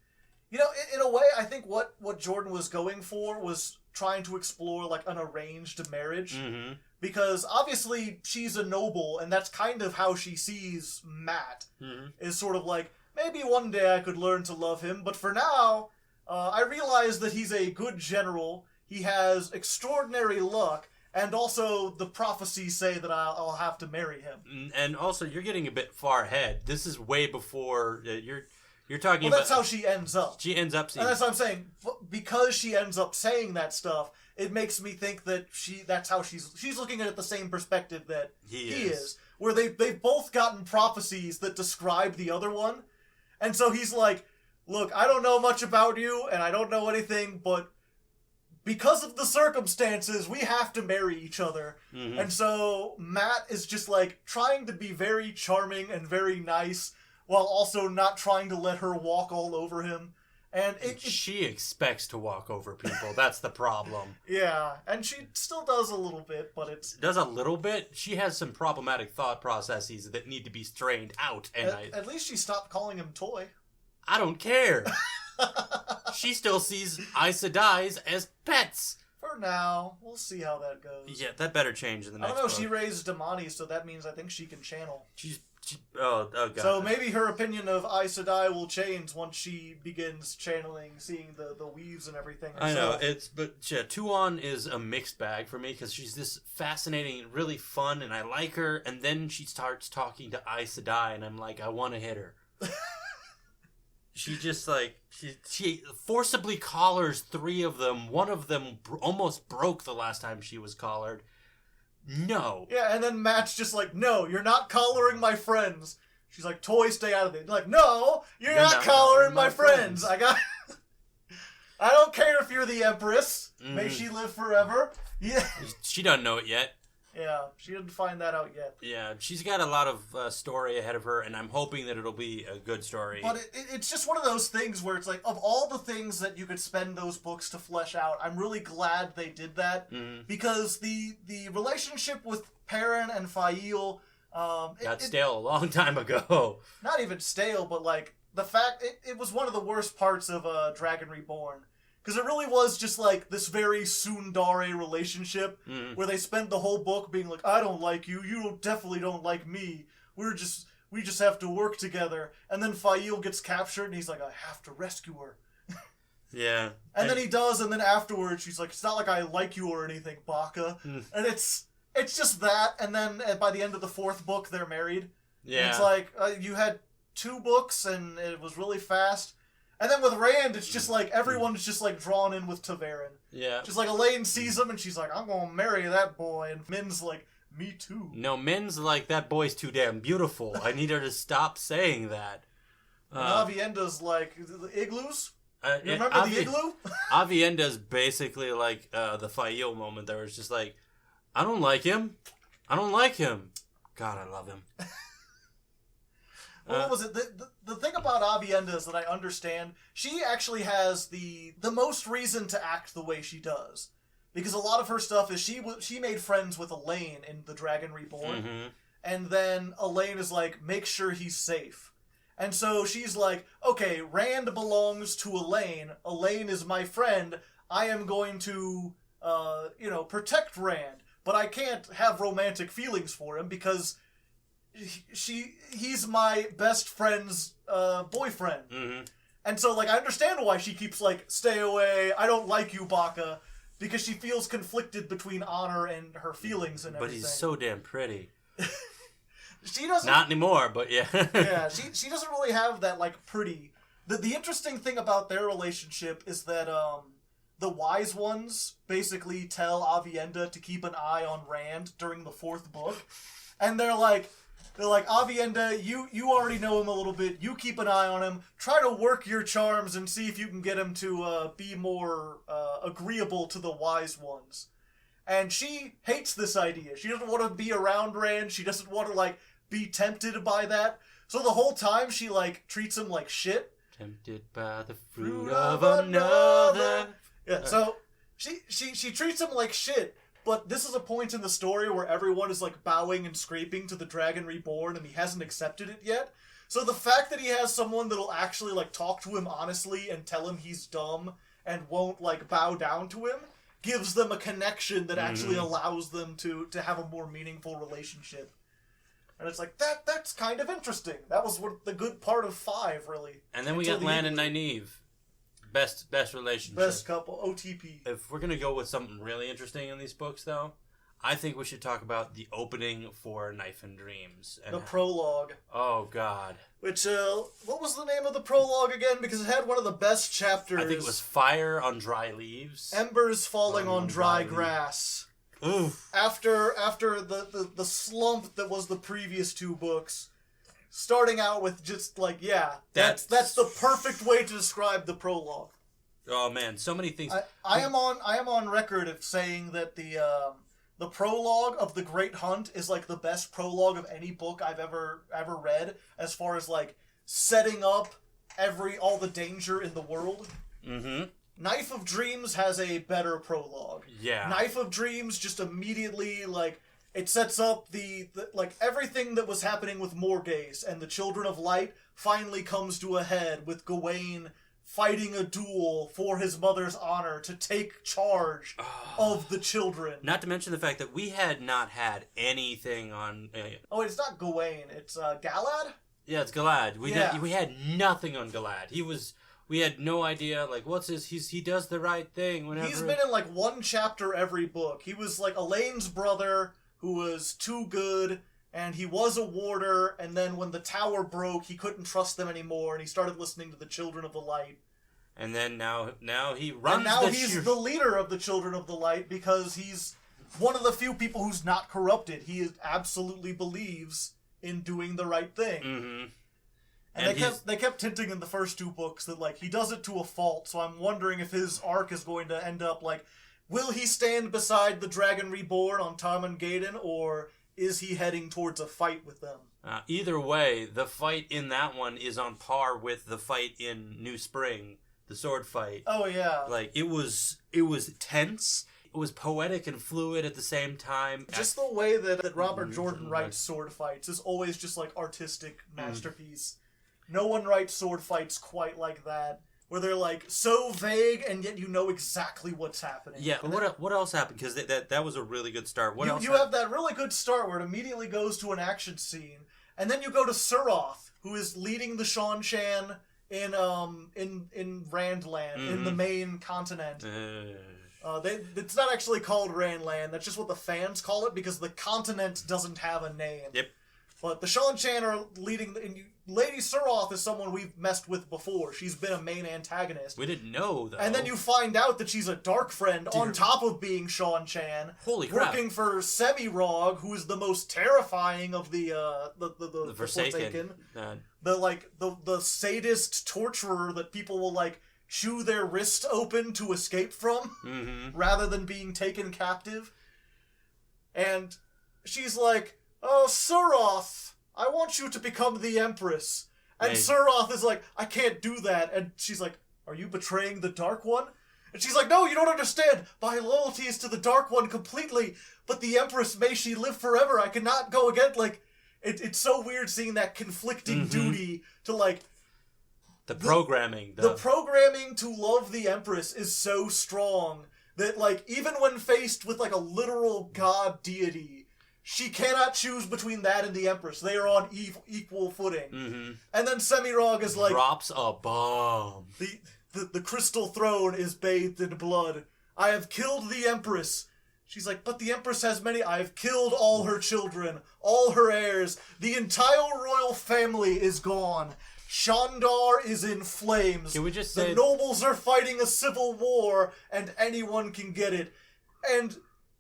You know, in a way, I think what Jordan was going for was trying to explore, like, an arranged marriage.
Mm-hmm.
Because, obviously, she's a noble, and that's kind of how she sees Matt.
Mm-hmm.
Is sort of like, maybe one day I could learn to love him, but for now, I realize that he's a good general, he has extraordinary luck, and also the prophecies say that I'll have to marry him.
And also, you're getting a bit far ahead. This is way before you're talking
well, that's
about...
how she ends up.
She ends up seeing...
And that's what I'm saying. Because she ends up saying that stuff, it makes me think that that's how she's looking at it the same perspective that he is. Where they've both gotten prophecies that describe the other one. And so he's like, look, I don't know much about you, and I don't know anything, but because of the circumstances, we have to marry each other. Mm-hmm. And so Matt is just like trying to be very charming and very nice, while also not trying to let her walk all over him. And
she expects to walk over people. That's the problem.
Yeah, and she still does a little bit, but it's...
Does a little bit? She has some problematic thought processes that need to be strained out. And
at least she stopped calling him Toy.
I don't care. She still sees Aes Sedai's as pets.
For now. We'll see how that goes.
Yeah, that better change in the next
I don't know,
book.
she raised Damani, so that means I think she can channel.
Oh, God.
So maybe her opinion of Aes Sedai will change once she begins channeling, seeing the weaves and everything herself.
I know, but Tuon is a mixed bag for me, because she's this fascinating and really fun, and I like her, and then she starts talking to Aes Sedai, and I'm like, I want to hit her. She just, like, she forcibly collars 3 of them. One of them almost broke the last time she was collared. No.
Yeah, and then Matt's just like, no, you're not collaring my friends. She's like, Toy, stay out of it. Like, no, you're not collaring my friends. I don't care if you're the Empress. Mm-hmm. May she live forever. Yeah.
She doesn't know it yet.
Yeah, she didn't find that out yet.
Yeah, she's got a lot of story ahead of her, and I'm hoping that it'll be a good story.
But it's just one of those things where it's like, of all the things that you could spend those books to flesh out, I'm really glad they did that, because the relationship with Perrin and Faile...
got stale a long time ago.
Not even stale, but like, the fact... It was one of the worst parts of Dragon Reborn. Because it really was just, like, this very tsundere relationship where they spent the whole book being like, I don't like you, you definitely don't like me, we just have to work together. And then Faile gets captured and he's like, I have to rescue her.
Yeah.
And then he does, and then afterwards she's like, it's not like I like you or anything, Baka. And it's just that, and then by the end of the 4th book, they're married. Yeah. And it's like, you had 2 books, and it was really fast. And then with Rand, it's just like, everyone's just like drawn in with Ta'Veren. Yeah. Just like, Elaine sees him, and she's like, I'm gonna marry that boy. And Min's like, me too.
No, Min's like, that boy's too damn beautiful. I need her to stop saying that.
And Avienda's like, the igloos? You remember the igloo?
Avienda's basically like the Fael moment there. It's just like, I don't like him. I don't like him. God, I love him.
What was it? The thing about Avienda is that I understand she actually has the most reason to act the way she does. Because a lot of her stuff is she made friends with Elaine in The Dragon Reborn. Mm-hmm. And then Elaine is like, make sure he's safe. And so she's like, okay, Rand belongs to Elaine. Elaine is my friend. I am going to, protect Rand. But I can't have romantic feelings for him because he's my best friend's boyfriend. Mm-hmm. And so, like, I understand why she keeps, like, stay away, I don't like you, Baka. Because she feels conflicted between honor and her feelings and everything.
But he's so damn pretty.
She doesn't...
Not anymore, but yeah.
Yeah, she doesn't really have that, like, pretty... The interesting thing about their relationship is that, the Wise Ones basically tell Avienda to keep an eye on Rand during the 4th book. And they're like, Avienda, you already know him a little bit. You keep an eye on him. Try to work your charms and see if you can get him to be more agreeable to the Wise Ones. And she hates this idea. She doesn't want to be around Rand. She doesn't want to, like, be tempted by that. So the whole time she, like, treats him like shit.
Tempted by the fruit of another.
Yeah, so she treats him like shit. But this is a point in the story where everyone is, like, bowing and scraping to the Dragon Reborn, and he hasn't accepted it yet. So the fact that he has someone that'll actually, like, talk to him honestly and tell him he's dumb and won't, like, bow down to him gives them a connection that actually allows them to have a more meaningful relationship. And it's like, that's kind of interesting. That was the good part of 5, really.
And then we got Lan and Nynaeve. Best relationship.
Best couple. OTP.
If we're going to go with something really interesting in these books, though, I think we should talk about the opening for Knife and Dreams. And
the prologue.
Oh, God.
Which, what was the name of the prologue again? Because it had one of the best chapters.
I think it was Fire on Dry Leaves.
Embers Falling on Dry Grass.
Oof.
After the slump that was the previous 2 books... Starting out with just, like, yeah, that's the perfect way to describe the prologue.
Oh, man, so many things.
I am on record of saying that the prologue of The Great Hunt is, like, the best prologue of any book I've ever read, as far as, like, setting up all the danger in the world. Mm-hmm. Knife of Dreams has a better prologue.
Yeah.
Knife of Dreams just immediately, like... It sets up the everything that was happening with Morghese and the Children of Light finally comes to a head with Gawain fighting a duel for his mother's honor to take charge of the children.
Not to mention the fact that we had not had anything on...
Oh, it's not Gawain. It's Galad?
Yeah, it's Galad. We had nothing on Galad. We had no idea, like, what's his... He does the right thing whenever...
He's been in, like, 1 chapter every book. He was, like, Elaine's brother... who was too good, and he was a warder, and then when the tower broke, he couldn't trust them anymore, and he started listening to the Children of the Light.
And then now he runs.
And now he's the leader of the Children of the Light because he's one of the few people who's not corrupted. He absolutely believes in doing the right thing. Mm-hmm. And they kept hinting in the first 2 books that, like, he does it to a fault, so I'm wondering if his arc is going to end up, like, will he stand beside the Dragon Reborn on Tarmangaden, or is he heading towards a fight with them?
Either way, the fight in that one is on par with the fight in New Spring, the sword fight.
Oh, yeah.
Like, it was tense. It was poetic and fluid at the same time.
Just the way that Robert Jordan writes sword fights is always just, like, artistic masterpiece. No one writes sword fights quite like that. Where they're, like, so vague, and yet you know exactly what's happening.
Yeah, but what else happened? Because that was a really good start.
You have that really good start where it immediately goes to an action scene, and then you go to Suroth, who is leading the Seanchan in Randland, in the main continent. It's not actually called Randland. That's just what the fans call it because the continent doesn't have a name.
Yep.
But the Shan-Chan are leading... Lady Suroth is someone we've messed with before. She's been a main antagonist.
We didn't know, though.
And then you find out that she's a dark friend on top of being Shan-Chan.
Holy crap.
Working for Semirog, who is the most terrifying of the
Forsaken.
The sadist torturer that people will, like, chew their wrist open to escape from, rather than being taken captive. And she's like, "Oh, Suroth, I want you to become the Empress." And Suroth is like, "I can't do that." And she's like, "Are you betraying the Dark One?" And she's like, "No, you don't understand. My loyalty is to the Dark One completely, but the Empress, may she live forever. I cannot go again." Like, it's so weird seeing that conflicting duty to, like... The programming to love the Empress is so strong that, like, even when faced with, like, a literal god deity, she cannot choose between that and the Empress. They are on equal footing. And then Semirog is like...
Drops a bomb.
The crystal throne is bathed in blood. "I have killed the Empress." She's like, "But the Empress has many..." "I have killed all her children, all her heirs. The entire royal family is gone. Shandar is in flames.
Can we just say...
The nobles are fighting a civil war, and anyone can get it." And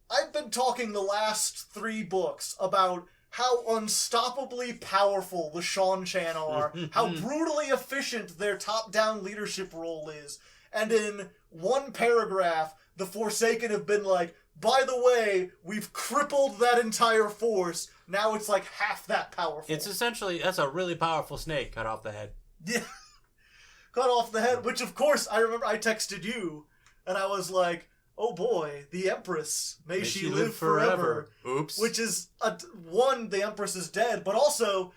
I've been talking the last 3 books about how unstoppably powerful the Shan-Chan are, how brutally efficient their top-down leadership role is. And in one paragraph, the Forsaken have been like, "By the way, we've crippled that entire force. Now it's like half that powerful."
It's essentially, that's a really powerful snake cut off the head.
Yeah. Cut off the head, which of course, I remember I texted you, and I was like, "Oh boy, the Empress, may she live forever."
Oops.
Which is, one, the Empress is dead, but also,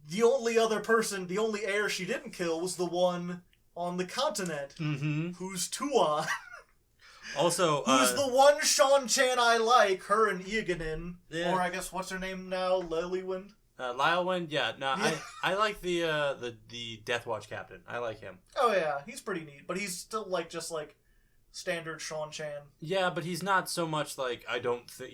the only other person, the only heir she didn't kill was the one on the continent, who's Tuon.
Also,
who's the one Shan-Chan I like, her and Eoganin, or I guess, what's her name now, Lilywin?
Lilywin, yeah, no, yeah. I like the Death Watch captain. I like him.
Oh yeah, he's pretty neat, but he's still, like, just, like, standard Shan-Chan.
Yeah, but he's not so much, like, I don't think,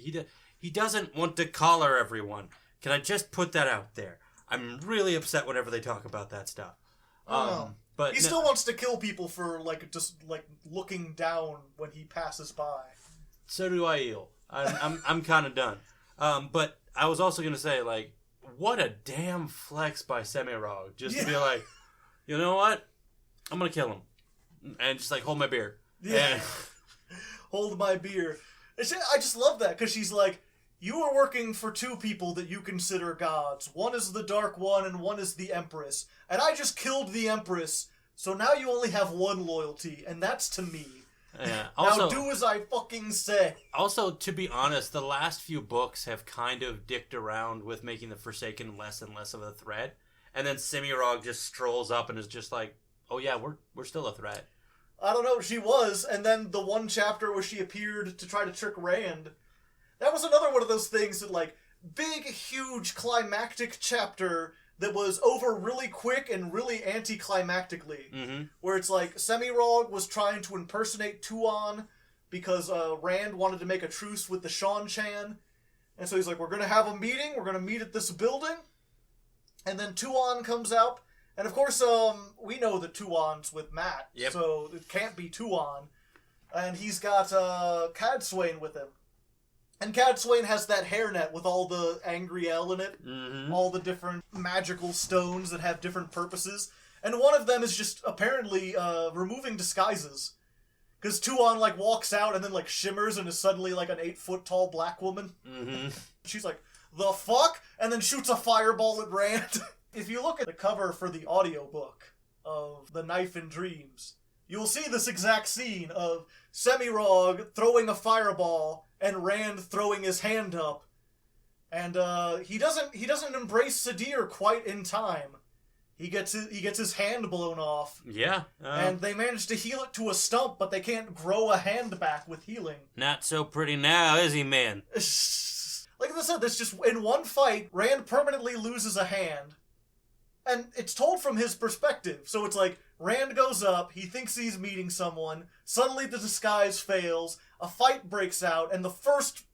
he doesn't want to collar everyone. Can I just put that out there? I'm really upset whenever they talk about that stuff. But
he still wants to kill people for, like, just, like, looking down when he passes by.
So do I, Eel. I'm kind of done. But I was also going to say, like, what a damn flex by Semirog. Just to be like, you know what? I'm going to kill him. And just, like, hold my beer.
Yeah. Hold my beer. I just love that, because she's like, "You are working for 2 people that you consider gods. One is the Dark One, and one is the Empress. And I just killed the Empress, so now you only have one loyalty, and that's to me.
Yeah.
Also, now do as I fucking say."
Also, to be honest, the last few books have kind of dicked around with making the Forsaken less and less of a threat. And then Semirog just strolls up and is just like, "Oh yeah, we're still a threat."
I don't know, she was, and then the one chapter where she appeared to try to trick Rand, that was another one of those things that, like, big, huge, climactic chapter that was over really quick and really anticlimactically. Where it's like, Semirog was trying to impersonate Tuon because Rand wanted to make a truce with the Shan-Chan. And so he's like, "We're going to have a meeting, we're going to meet at this building." And then Tuon comes out. And of course, we know that Tuon's with Matt, so it can't be Tuon. And he's got Cadswain with him. And Cadswain has that hairnet with all the angry L in it, all the different magical stones that have different purposes. And one of them is just apparently removing disguises. Because Tuon, like, walks out and then, like, shimmers and is suddenly, like, an 8-foot-tall black woman. She's like, "The fuck?" And then shoots a fireball at Rand. If you look at the cover for the audiobook of The Knife in Dreams, you'll see this exact scene of Semirog throwing a fireball and Rand throwing his hand up. And he doesn't embrace Sadir quite in time. He gets his hand blown off.
Yeah.
And they manage to heal it to a stump, but they can't grow a hand back with healing.
Not so pretty now, is he, man?
Like I said, this just in one fight, Rand permanently loses a hand. And it's told from his perspective. So it's like, Rand goes up, he thinks he's meeting someone, suddenly the disguise fails, a fight breaks out, and the first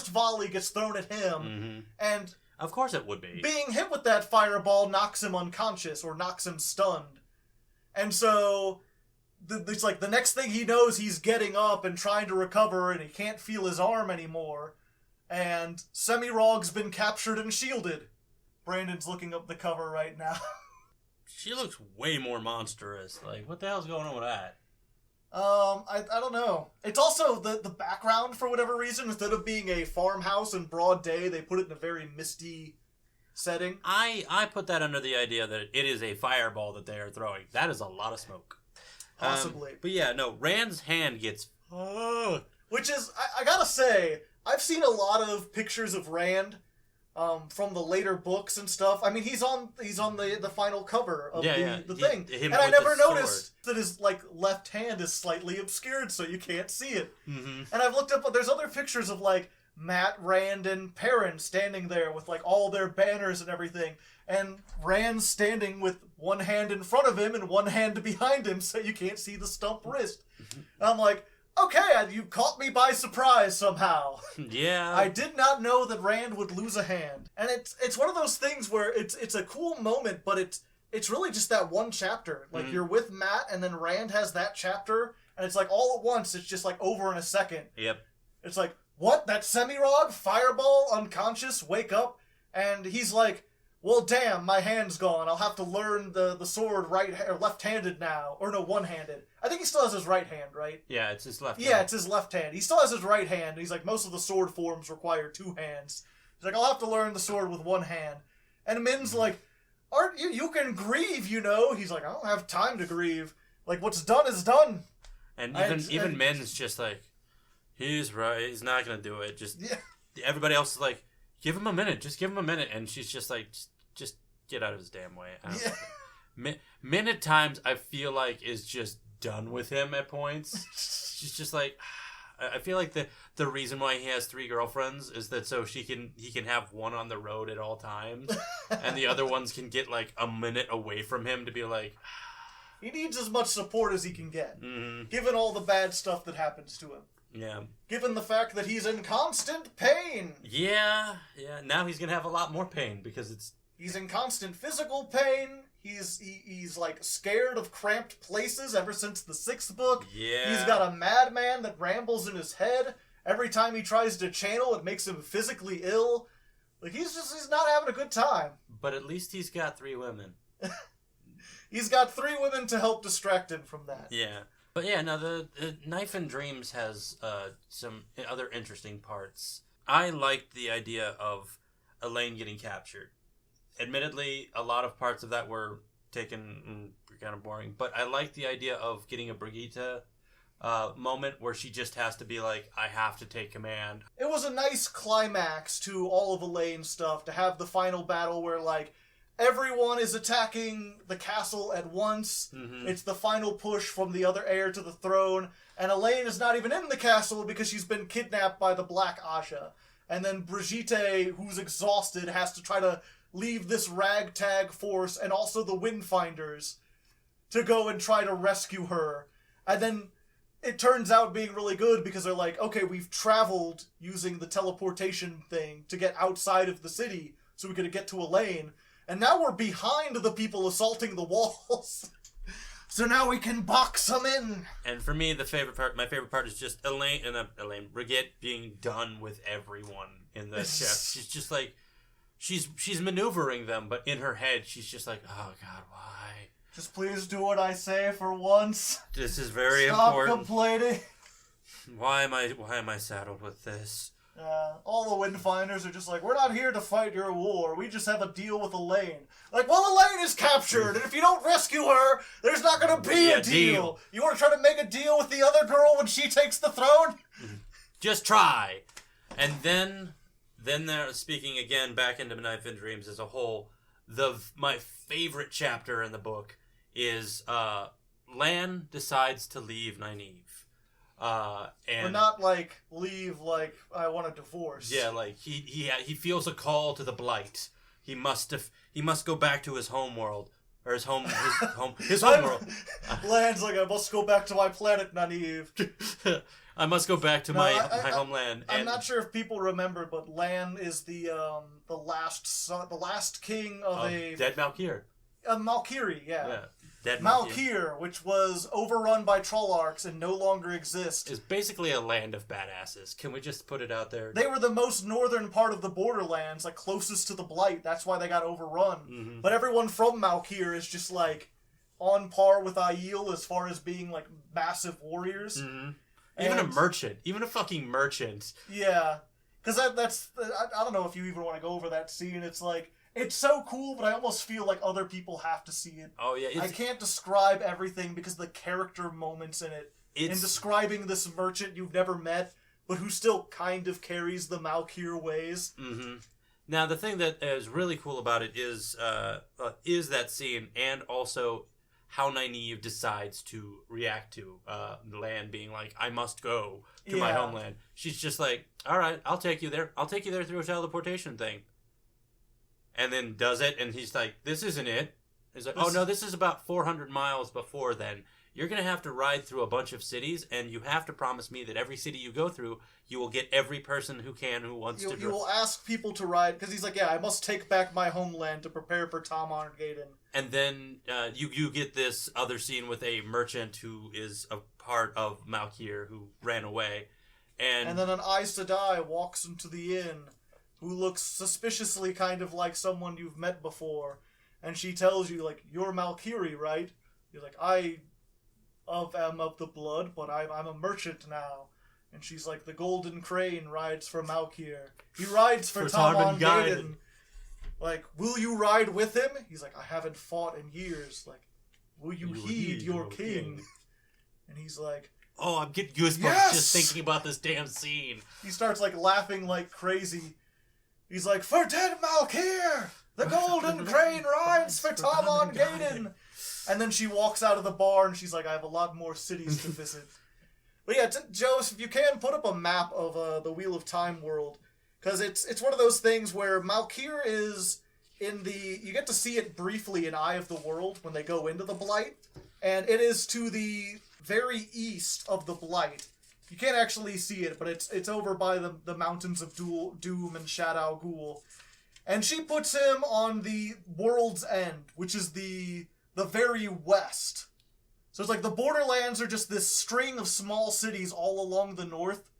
volley gets thrown at him,
Mm-hmm.
and...
Of course it would be.
Being hit with that fireball knocks him unconscious, or knocks him stunned. And so... It's like the next thing he knows, he's getting up and trying to recover, and he can't feel his arm anymore. And Semirog's been captured and shielded. Brandon's looking up the cover right now.
She looks way more monstrous. Like, what the hell's going on with that?
I don't know. It's also the background, for whatever reason, instead of being a farmhouse in broad day, they put it in a very misty setting.
I put that under the idea that it is a fireball that they are throwing. That is a lot of smoke.
Possibly.
But yeah, no, Rand's hand gets...
Which is, I gotta say, I've seen a lot of pictures of Rand from the later books and stuff. I mean, he's on the final cover of the thing. And I never noticed that his left hand is slightly obscured so you can't see it.
Mm-hmm.
And I've looked up, there's other pictures of Matt, Rand, and Perrin standing there with all their banners and everything. And Rand's standing with one hand in front of him and one hand behind him so you can't see the stump wrist.
Mm-hmm.
And I'm like, okay, you caught me by surprise somehow.
Yeah.
I did not know that Rand would lose a hand. And it's one of those things where it's a cool moment, but it's really just that one chapter. You're with Matt, and then Rand has that chapter, and it's all at once, it's just over in a second.
Yep.
It's like, what? That Semirog? Fireball? Unconscious? Wake up? And he's like, well, damn, my hand's gone. I'll have to learn the sword left-handed now. Or no, one-handed. I think he still has his right hand, right?
Yeah, it's his left hand.
Yeah, it's his left hand. He still has his right hand. And he's like, most of the sword forms require two hands. He's like, I'll have to learn the sword with one hand. And Min's like, aren't you can grieve, you know? He's like, I don't have time to grieve. What's done is done.
And even Min's just like, he's right. He's not going to do it. Everybody else is like, give him a minute. Just give him a minute. And she's just like, just get out of his damn way. Min at times I feel like is just done with him at points. She's just like, I feel like the reason why he has 3 girlfriends is that so he can have one on the road at all times, and the other ones can get a minute away from him to be like.
He needs as much support as he can get,
mm-hmm.
given all the bad stuff that happens to him.
Yeah.
Given the fact that he's in constant pain.
Yeah. Now he's gonna have a lot more pain because
he's in constant physical pain. He's scared of cramped places ever since the 6th book.
Yeah.
He's got a madman that rambles in his head. Every time he tries to channel, it makes him physically ill. He's not having a good time.
But at least he's got 3 women.
He's got 3 women to help distract him from that.
Yeah. But yeah, no, the Knife and Dreams has some other interesting parts. I liked the idea of Elaine getting captured. Admittedly, a lot of parts of that were taken kind of boring, but I like the idea of getting a Brigitte moment where she just has to be like, I have to take command.
It was a nice climax to all of Elaine's stuff, to have the final battle where, everyone is attacking the castle at once.
Mm-hmm.
It's the final push from the other heir to the throne, and Elaine is not even in the castle because she's been kidnapped by the Black Asha. And then Brigitte, who's exhausted, has to try to leave this ragtag force and also the Windfinders to go and try to rescue her. And then it turns out being really good because they're like, okay, we've traveled using the teleportation thing to get outside of the city so we could get to Elaine. And now we're behind the people assaulting the walls. So now we can box them in.
And for me, my favorite part is just Brigitte being done with everyone in the chest. She's just like, she's maneuvering them, but in her head, she's just like, oh God, why?
Just please do what I say for once.
This is very
Stop
important.
Stop complaining.
Why am I saddled with this?
All the Windfinders are just like, we're not here to fight your war. We just have a deal with Elaine. Well, Elaine is captured, and if you don't rescue her, there's not going to be a deal. You want to try to make a deal with the other girl when she takes the throne?
Just try. And then they're speaking again back into Knife and Dreams as a whole. My favorite chapter in the book is Lan decides to leave Nynaeve.
But not leave I want a divorce.
Yeah, he feels a call to the Blight He must go back to his home world. Or his home world.
Lan's like, I must go back to my planet, Nynaeve.
I must go back to my homeland.
I'm not sure if people remember, but Lan is the last king of a
dead Malkir.
Malkiri,
yeah. Dead
Malkir, which was overrun by Trollarchs and no longer exists.
Is basically a land of badasses. Can we just put it out there?
They were the most northern part of the Borderlands, like closest to the Blight. That's why they got overrun.
Mm-hmm.
But everyone from Malkir is just like on par with Aiel as far as being like massive warriors.
Mm-hmm. Even a merchant. Even a fucking merchant.
Yeah. Because that's... I don't know if you even want to go over that scene. It's like... It's so cool, but I almost feel like other people have to see it.
Oh, yeah.
I can't describe everything because the character moments in it. In describing this merchant you've never met, but who still kind of carries the Malkir ways.
Mm-hmm. Now, the thing that is really cool about it is that scene, and also how Nynaeve decides to react to Lan being like, I must go to my homeland. She's just like, all right, I'll take you there. I'll take you there through a teleportation thing. And then does it, and he's like, this isn't it. He's like, oh no, this is about 400 miles before then. You're going to have to ride through a bunch of cities, and you have to promise me that every city you go through, you will get every person who wants to...
You will ask people to ride, because he's like, yeah, I must take back my homeland to prepare for Tamar Gaiden.
And then you get this other scene with a merchant who is a part of Malkir who ran away. And
then an Aes Sedai walks into the inn, who looks suspiciously kind of like someone you've met before. And she tells you, like, you're Malkiri, right? You're like, I am of the blood, but I'm a merchant now. And she's like, the Golden Crane rides for Malkir. He rides for Tamar Gaiden. Like, will you ride with him? He's like, I haven't fought in years. Like, will you heed your king? And he's like,
oh, I'm getting goosebumps just thinking about this damn scene.
He starts, like, laughing like crazy. He's like, for dead Malkir! The Golden Crane rides for Tamar Gaiden! And then she walks out of the bar and she's like, I have a lot more cities to visit. But yeah, Joe, if you can, put up a map of the Wheel of Time world. Because it's one of those things where Malkir is in the... You get to see it briefly in Eye of the World when they go into the Blight. And it is to the very east of the Blight. You can't actually see it, but it's over by the mountains of Doom and Shadow Ghoul. And she puts him on the World's End, which is the very west. So it's like the Borderlands are just this string of small cities all along the north.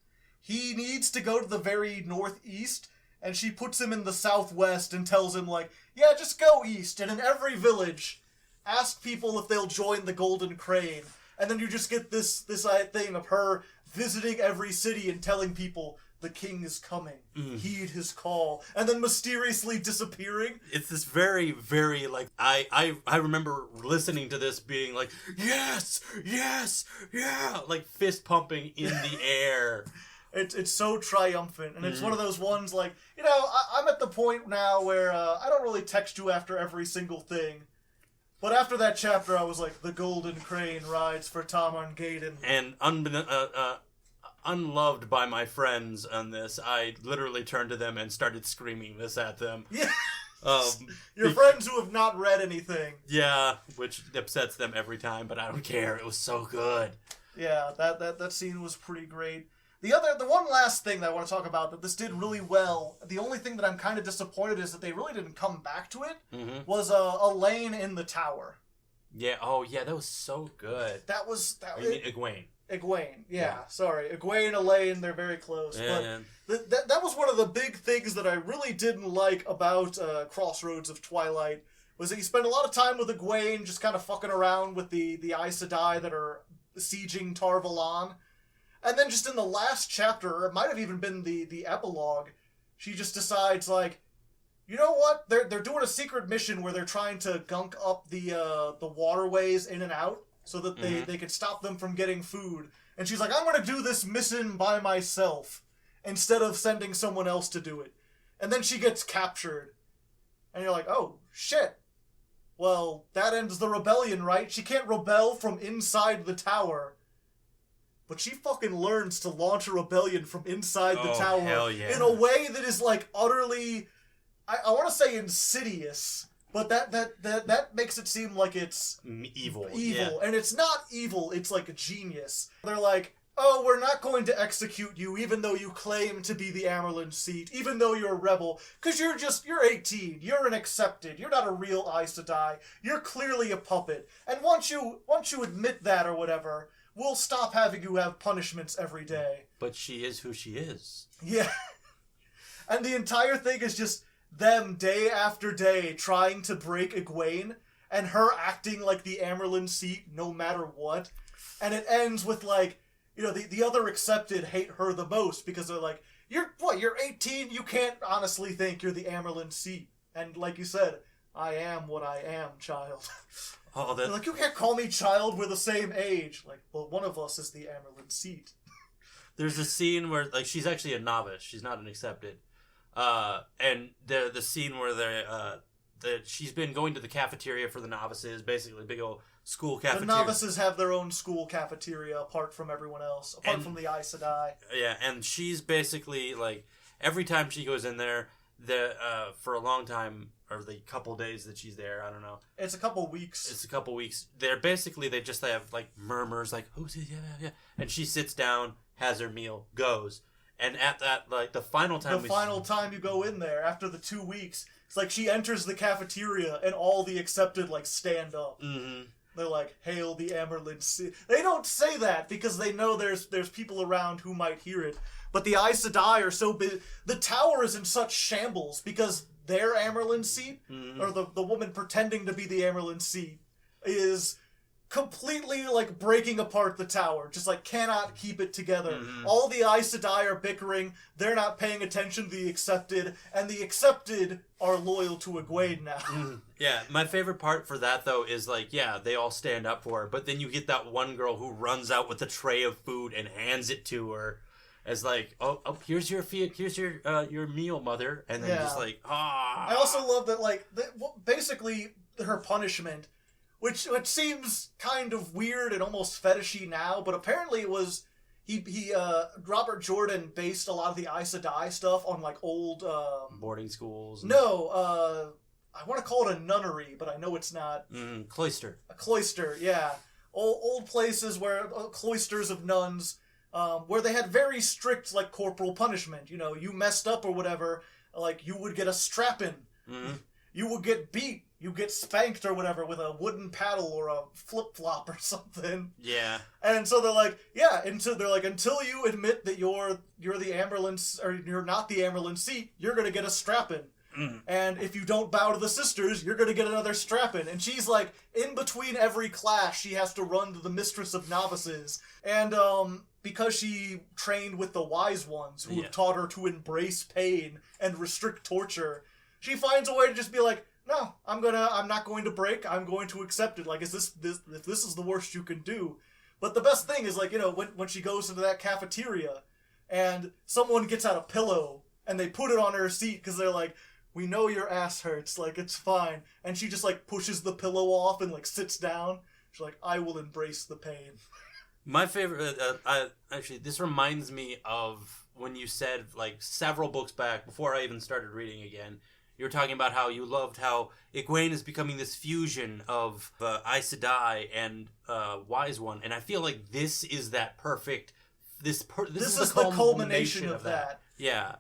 He needs to go to the very northeast, and she puts him in the southwest and tells him, like, yeah, just go east, and in every village, ask people if they'll join the Golden Crane. And then you just get this thing of her visiting every city and telling people, the king is coming. Heed his call. And then mysteriously disappearing.
It's this very, very, like, I remember listening to this being like, yes, yeah, like fist pumping in the air.
It's so triumphant. And it's one of those ones like, I'm at the point now where I don't really text you after every single thing. But after that chapter, I was like, the Golden Crane rides for Tamar Gaiden.
And unloved by my friends on this, I literally turned to them and started screaming this at them.
Yeah. Your friends who have not read anything.
Yeah, which upsets them every time, but I don't care. It was so good.
Yeah, that scene was pretty great. The one last thing that I want to talk about that this did really well, the only thing that I'm kind of disappointed is that they really didn't come back to it, was Elaine in the tower.
Yeah, oh yeah, that was so good.
You mean
Egwene.
Egwene, yeah, sorry. Egwene, Elaine, they're very close. Yeah. But that was one of the big things that I really didn't like about Crossroads of Twilight, was that you spend a lot of time with Egwene just kind of fucking around with the Aes Sedai that are sieging Tar Valon. And then just in the last chapter, or it might have even been the epilogue, she just decides, like, you know what? They're doing a secret mission where they're trying to gunk up the waterways in and out so that they could stop them from getting food. And she's like, I'm going to do this mission by myself instead of sending someone else to do it. And then she gets captured. And you're like, oh, shit. Well, that ends the rebellion, right? She can't rebel from inside the tower. But she fucking learns to launch a rebellion from inside the tower
hell yeah.
in a way that is, like, utterly I want to say insidious, but that makes it seem like it's
evil.
Evil, and it's not evil. It's like a genius. They're like, oh, we're not going to execute you, even though you claim to be the Amerlin seat, even though you're a rebel, because you're 18, you're an accepted, you're not a real Aes Sedai, you're clearly a puppet, and once you admit that or whatever, we'll stop having you have punishments every day.
But she is who she is.
Yeah. And the entire thing is just them day after day trying to break Egwene, and her acting like the Amerlin seat no matter what, and it ends with like, you know, the other accepted hate her the most because they're like, you're 18, you can't honestly think you're the Amerlin seat. And like you said, I am what I am, child.
Oh,
they're like, you can't call me child, we're the same age. Like, well, one of us is the Amerlin seat.
There's a scene where, like, she's actually a novice, she's not an accepted. And the scene where she's been going to the cafeteria for the novices, basically a big old school cafeteria.
The novices have their own school cafeteria apart from everyone else, apart from the Aes Sedai.
Yeah, and she's basically, like, every time she goes in there, for a long time, or the couple days that she's there, I don't know.
It's a couple weeks.
They just have, like, murmurs, like, oh, yeah. And she sits down, has her meal, goes. And at that, like, the final time
you go in there, after the 2 weeks, it's like she enters the cafeteria and all the accepted, like, stand up.
Mm-hmm.
They're like, hail the Amerlin seat. They don't say that because they know there's people around who might hear it. But the Aes Sedai are so big. The tower is in such shambles because their Amerlin seat, or the woman pretending to be the Amerlin seat, is completely, like, breaking apart the tower. Just, like, cannot keep it together. Mm-hmm. All the Aes Sedai are bickering. They're not paying attention to the accepted. And the accepted are loyal to Egwene now.
Mm. Yeah, my favorite part for that, though, is, like, yeah, they all stand up for her. But then you get that one girl who runs out with a tray of food and hands it to her. As like, oh, here's your meal, mother. And then just like, ah.
I also love that, like, basically her punishment, which seems kind of weird and almost fetishy now, but apparently it was, Robert Jordan based a lot of the Aes Sedai stuff on, like, old,
boarding schools.
No, I want to call it a nunnery, but I know it's not.
Cloister.
A cloister, yeah. Old places where, cloisters of nuns, where they had very strict, like, corporal punishment. You know, you messed up or whatever, like, you would get a strap-in. Mm-hmm. You would get beat. You get spanked or whatever with a wooden paddle or a flip-flop or something.
Yeah.
And so they're like, until you admit that you're the Amerlin, or you're not the Amerlin seat, you're gonna get a strap-in. Mm. And if you don't bow to the sisters, you're gonna get another strap-in. And she's like, in between every class, she has to run to the mistress of novices. And, because she trained with the wise ones who have taught her to embrace pain and restrict torture, she finds a way to just be like, no, I'm not going to break, I'm going to accept it. Like, if this is the worst you can do. But the best thing is, like, you know, when she goes into that cafeteria and someone gets out a pillow and they put it on her seat because they're like, we know your ass hurts, like, it's fine. And she just, like, pushes the pillow off and, like, sits down. She's like, I will embrace the pain.
My favorite, actually, this reminds me of when you said, like, several books back, before I even started reading again, you were talking about how you loved how Egwene is becoming this fusion of Aes Sedai and Wise One, and I feel like this is that perfect. This is the culmination of that. Yeah.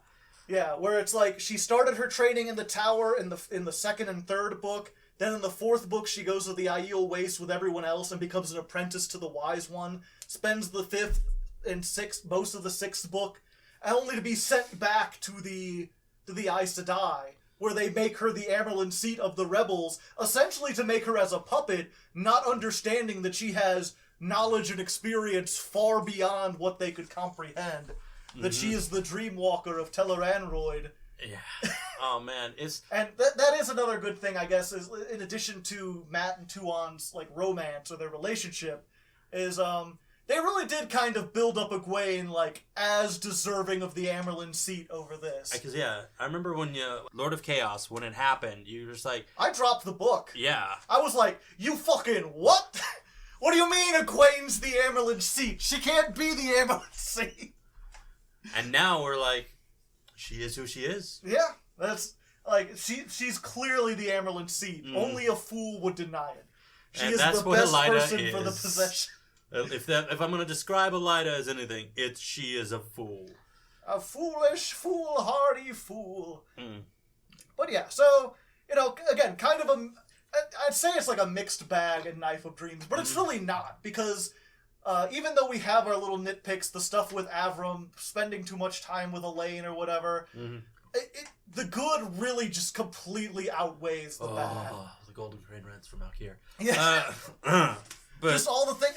Yeah, where it's like she started her training in the tower in the second and third book. Then in the fourth book, she goes to the Aiel Waste with everyone else and becomes an apprentice to the Wise One. Spends the fifth and sixth, most of the sixth book, only to be sent back to the Aes Sedai, where they make her the Amerlin seat of the rebels, essentially to make her as a puppet, not understanding that she has knowledge and experience far beyond what they could comprehend. That she is the Dreamwalker of Teleranroid.
Yeah. Oh, man.
And that is another good thing, I guess, is in addition to Matt and Tuon's, like, romance or their relationship, is, they really did kind of build up Egwene, like, as deserving of the Amerlin seat over this.
Because, yeah, I remember when Lord of Chaos, when it happened, you were just like...
I dropped the book.
Yeah.
I was like, you fucking what? What do you mean Egwene's the Amerlin seat? She can't be the Amerlin seat.
And now we're like, she is who she is.
Yeah, that's Like, she's clearly the Amerlin seed. Only a fool would deny it. She is the best person for the possession.
If I'm going to describe Elida as anything, it's she is a fool.
A foolish, foolhardy fool. But yeah, so, again, kind of I'd say it's like a mixed bag in Knife of Dreams, but it's really not, because even though we have our little nitpicks, the stuff with Avram, spending too much time with Elaine or whatever, the good really just completely outweighs the bad.
The golden crane rants from out here.
Yeah. But just all the things.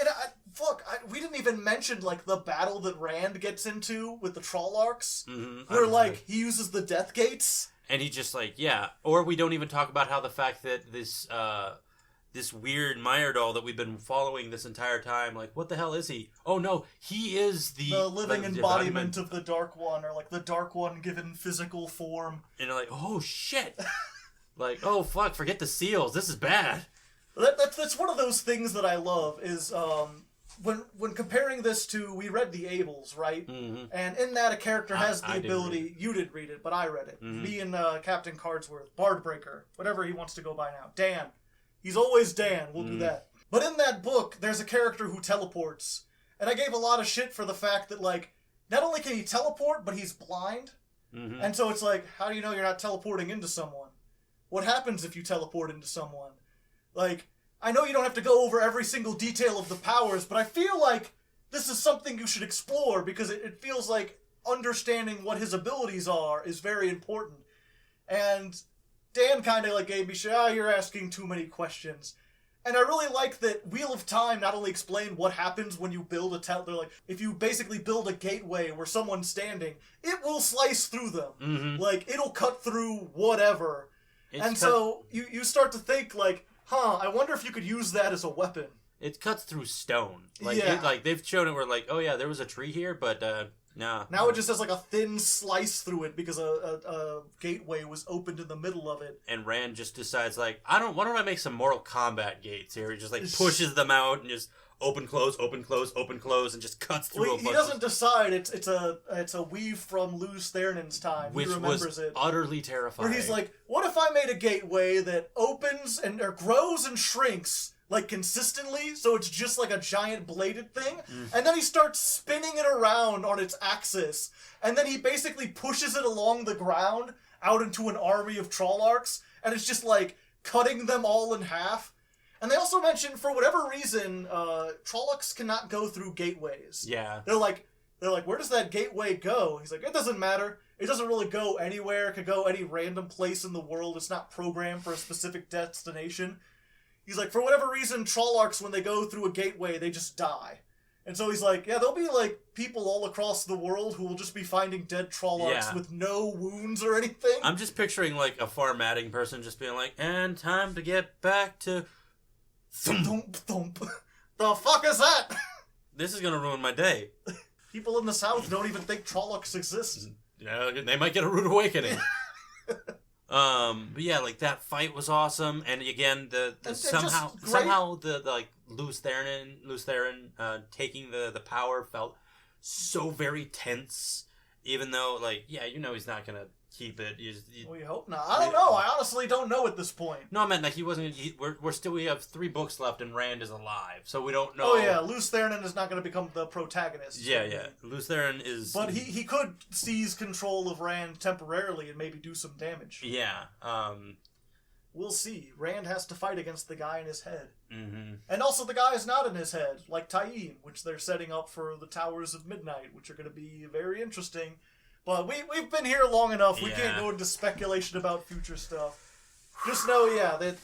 We didn't even mention, like, the battle that Rand gets into with the Trollarchs, where, he uses the Death Gates.
And he just, or we don't even talk about how the fact that this weird Myrdal that we've been following this entire time, what the hell is he? Oh no, he is the
living embodiment of the Dark One, or the Dark One given physical form.
And you're like, oh shit. Oh fuck, forget the seals, this is bad.
That's one of those things that I love, is when comparing this to, we read The Ables, right? And in that a character has the ability, you didn't read it, but I read it, me and Captain Cardsworth, Bardbreaker, whatever he wants to go by now, Dan. He's always Dan, we'll do that. But in that book, there's a character who teleports, and I gave a lot of shit for the fact that, not only can he teleport, but he's blind. And so it's how do you know you're not teleporting into someone? What happens if you teleport into someone? I know you don't have to go over every single detail of the powers, but I feel like this is something you should explore, because it feels like understanding what his abilities are is very important. And Dan kind of gave me shit, you're asking too many questions. And I really like that Wheel of Time not only explained what happens when you build they're if you basically build a gateway where someone's standing, it will slice through them. It'll cut through whatever. So you start to think, I wonder if you could use that as a weapon.
It cuts through stone. They've shown it where, oh yeah, there was a tree here, but, nah.
Now it just has, a thin slice through it because a gateway was opened in the middle of it.
And Rand just decides, why don't I make some Mortal Kombat gates here? He just, pushes them out and just open, close, open, close, open, close, and just cuts through a bunch.
He doesn't decide. It's a weave from Luz Therin's time.
Which
he remembers
was
it.
Utterly terrifying.
Where he's what if I made a gateway that opens or grows and shrinks consistently, so it's just a giant bladed thing, and then he starts spinning it around on its axis, and then he basically pushes it along the ground out into an army of Trollarchs, and it's just cutting them all in half. And they also mentioned, for whatever reason, Trollarchs cannot go through gateways.
Yeah.
They're like, where does that gateway go? He's it doesn't matter. It doesn't really go anywhere. It could go any random place in the world. It's not programmed for a specific destination. He's for whatever reason, Trollarchs, when they go through a gateway, they just die. And so he's there'll be, people all across the world who will just be finding dead Trollarchs with no wounds or anything.
I'm just picturing, a farmatting person just being and time to get back to...
Thump, thump. The fuck is that?
This is gonna ruin my day.
People in the South don't even think Trollarchs exist.
Yeah, they might get a rude awakening. But yeah, that fight was awesome, and again, somehow the Luz Therin taking the power felt so very tense, even though he's not gonna keep it.
We hope not. I don't know. I honestly don't know at this point.
No, I meant he wasn't. We have 3 books left, and Rand is alive, so we don't know.
Oh yeah, Luz Therin is not going to become the protagonist.
Yeah. Luz Therin is.
But he could seize control of Rand temporarily and maybe do some damage.
Yeah.
We'll see. Rand has to fight against the guy in his head. And also the guy is not in his head, like Taim, which they're setting up for the Towers of Midnight, which are going to be very interesting. But we've been here long enough. We can't go into speculation about future stuff. Just know, that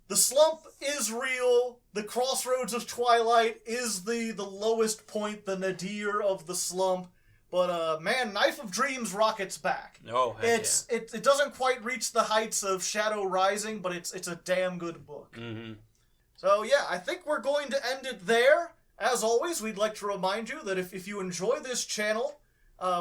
the slump is real. The Crossroads of Twilight is the lowest point, the nadir of the slump. But, man, Knife of Dreams rockets back.
Oh, heck
It doesn't quite reach the heights of Shadow Rising, but it's a damn good book. So, yeah, I think we're going to end it there. As always, we'd like to remind you that if you enjoy this channel...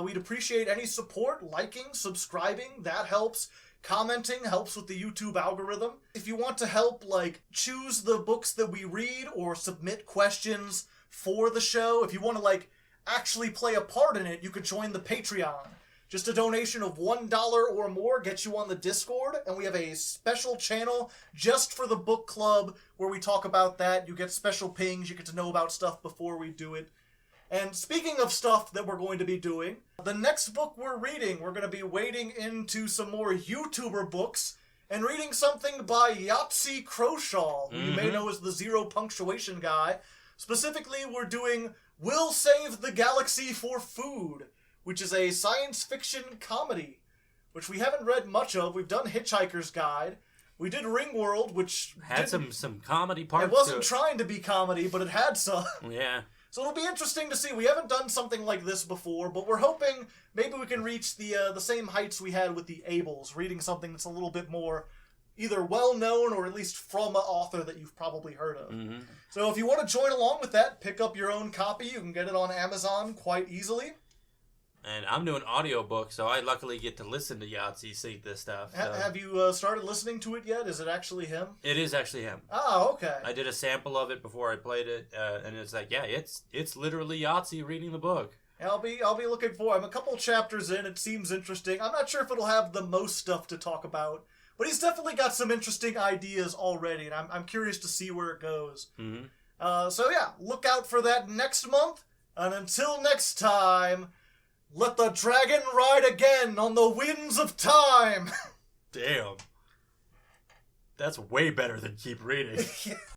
we'd appreciate any support, liking, subscribing, that helps. Commenting helps with the YouTube algorithm. If you want to help, choose the books that we read or submit questions for the show, if you want to, actually play a part in it, you could join the Patreon. Just a donation of $1 or more gets you on the Discord, and we have a special channel just for the book club where we talk about that. You get special pings, you get to know about stuff before we do it. And speaking of stuff that we're going to be doing, the next book we're reading, we're going to be wading into some more YouTuber books and reading something by Yahtzee Croshaw, who you may know as the Zero Punctuation guy. Specifically, we're doing We'll Save the Galaxy for Food, which is a science fiction comedy, which we haven't read much of. We've done Hitchhiker's Guide. We did Ringworld, which
had some comedy parts.
It wasn't trying to be comedy, but it had some.
Yeah.
So it'll be interesting to see. We haven't done something like this before, but we're hoping maybe we can reach the same heights we had with the Ables, reading something that's a little bit more either well-known or at least from an author that you've probably heard of. Mm-hmm. So if you want to join along with that, pick up your own copy. You can get it on Amazon quite easily.
And I'm doing audiobook, so I luckily get to listen to Yahtzee sing this stuff. So.
Have you started listening to it yet? Is it actually him?
It is actually him.
Oh, okay.
I did a sample of it before I played it, and it's like, yeah, it's literally Yahtzee reading the book.
I'll be looking for. I'm a couple chapters in. It seems interesting. I'm not sure if it'll have the most stuff to talk about, but he's definitely got some interesting ideas already, and I'm curious to see where it goes. Mm-hmm. So yeah, look out for that next month. And until next time. Let the dragon ride again on the winds of time.
Damn. That's way better than keep reading.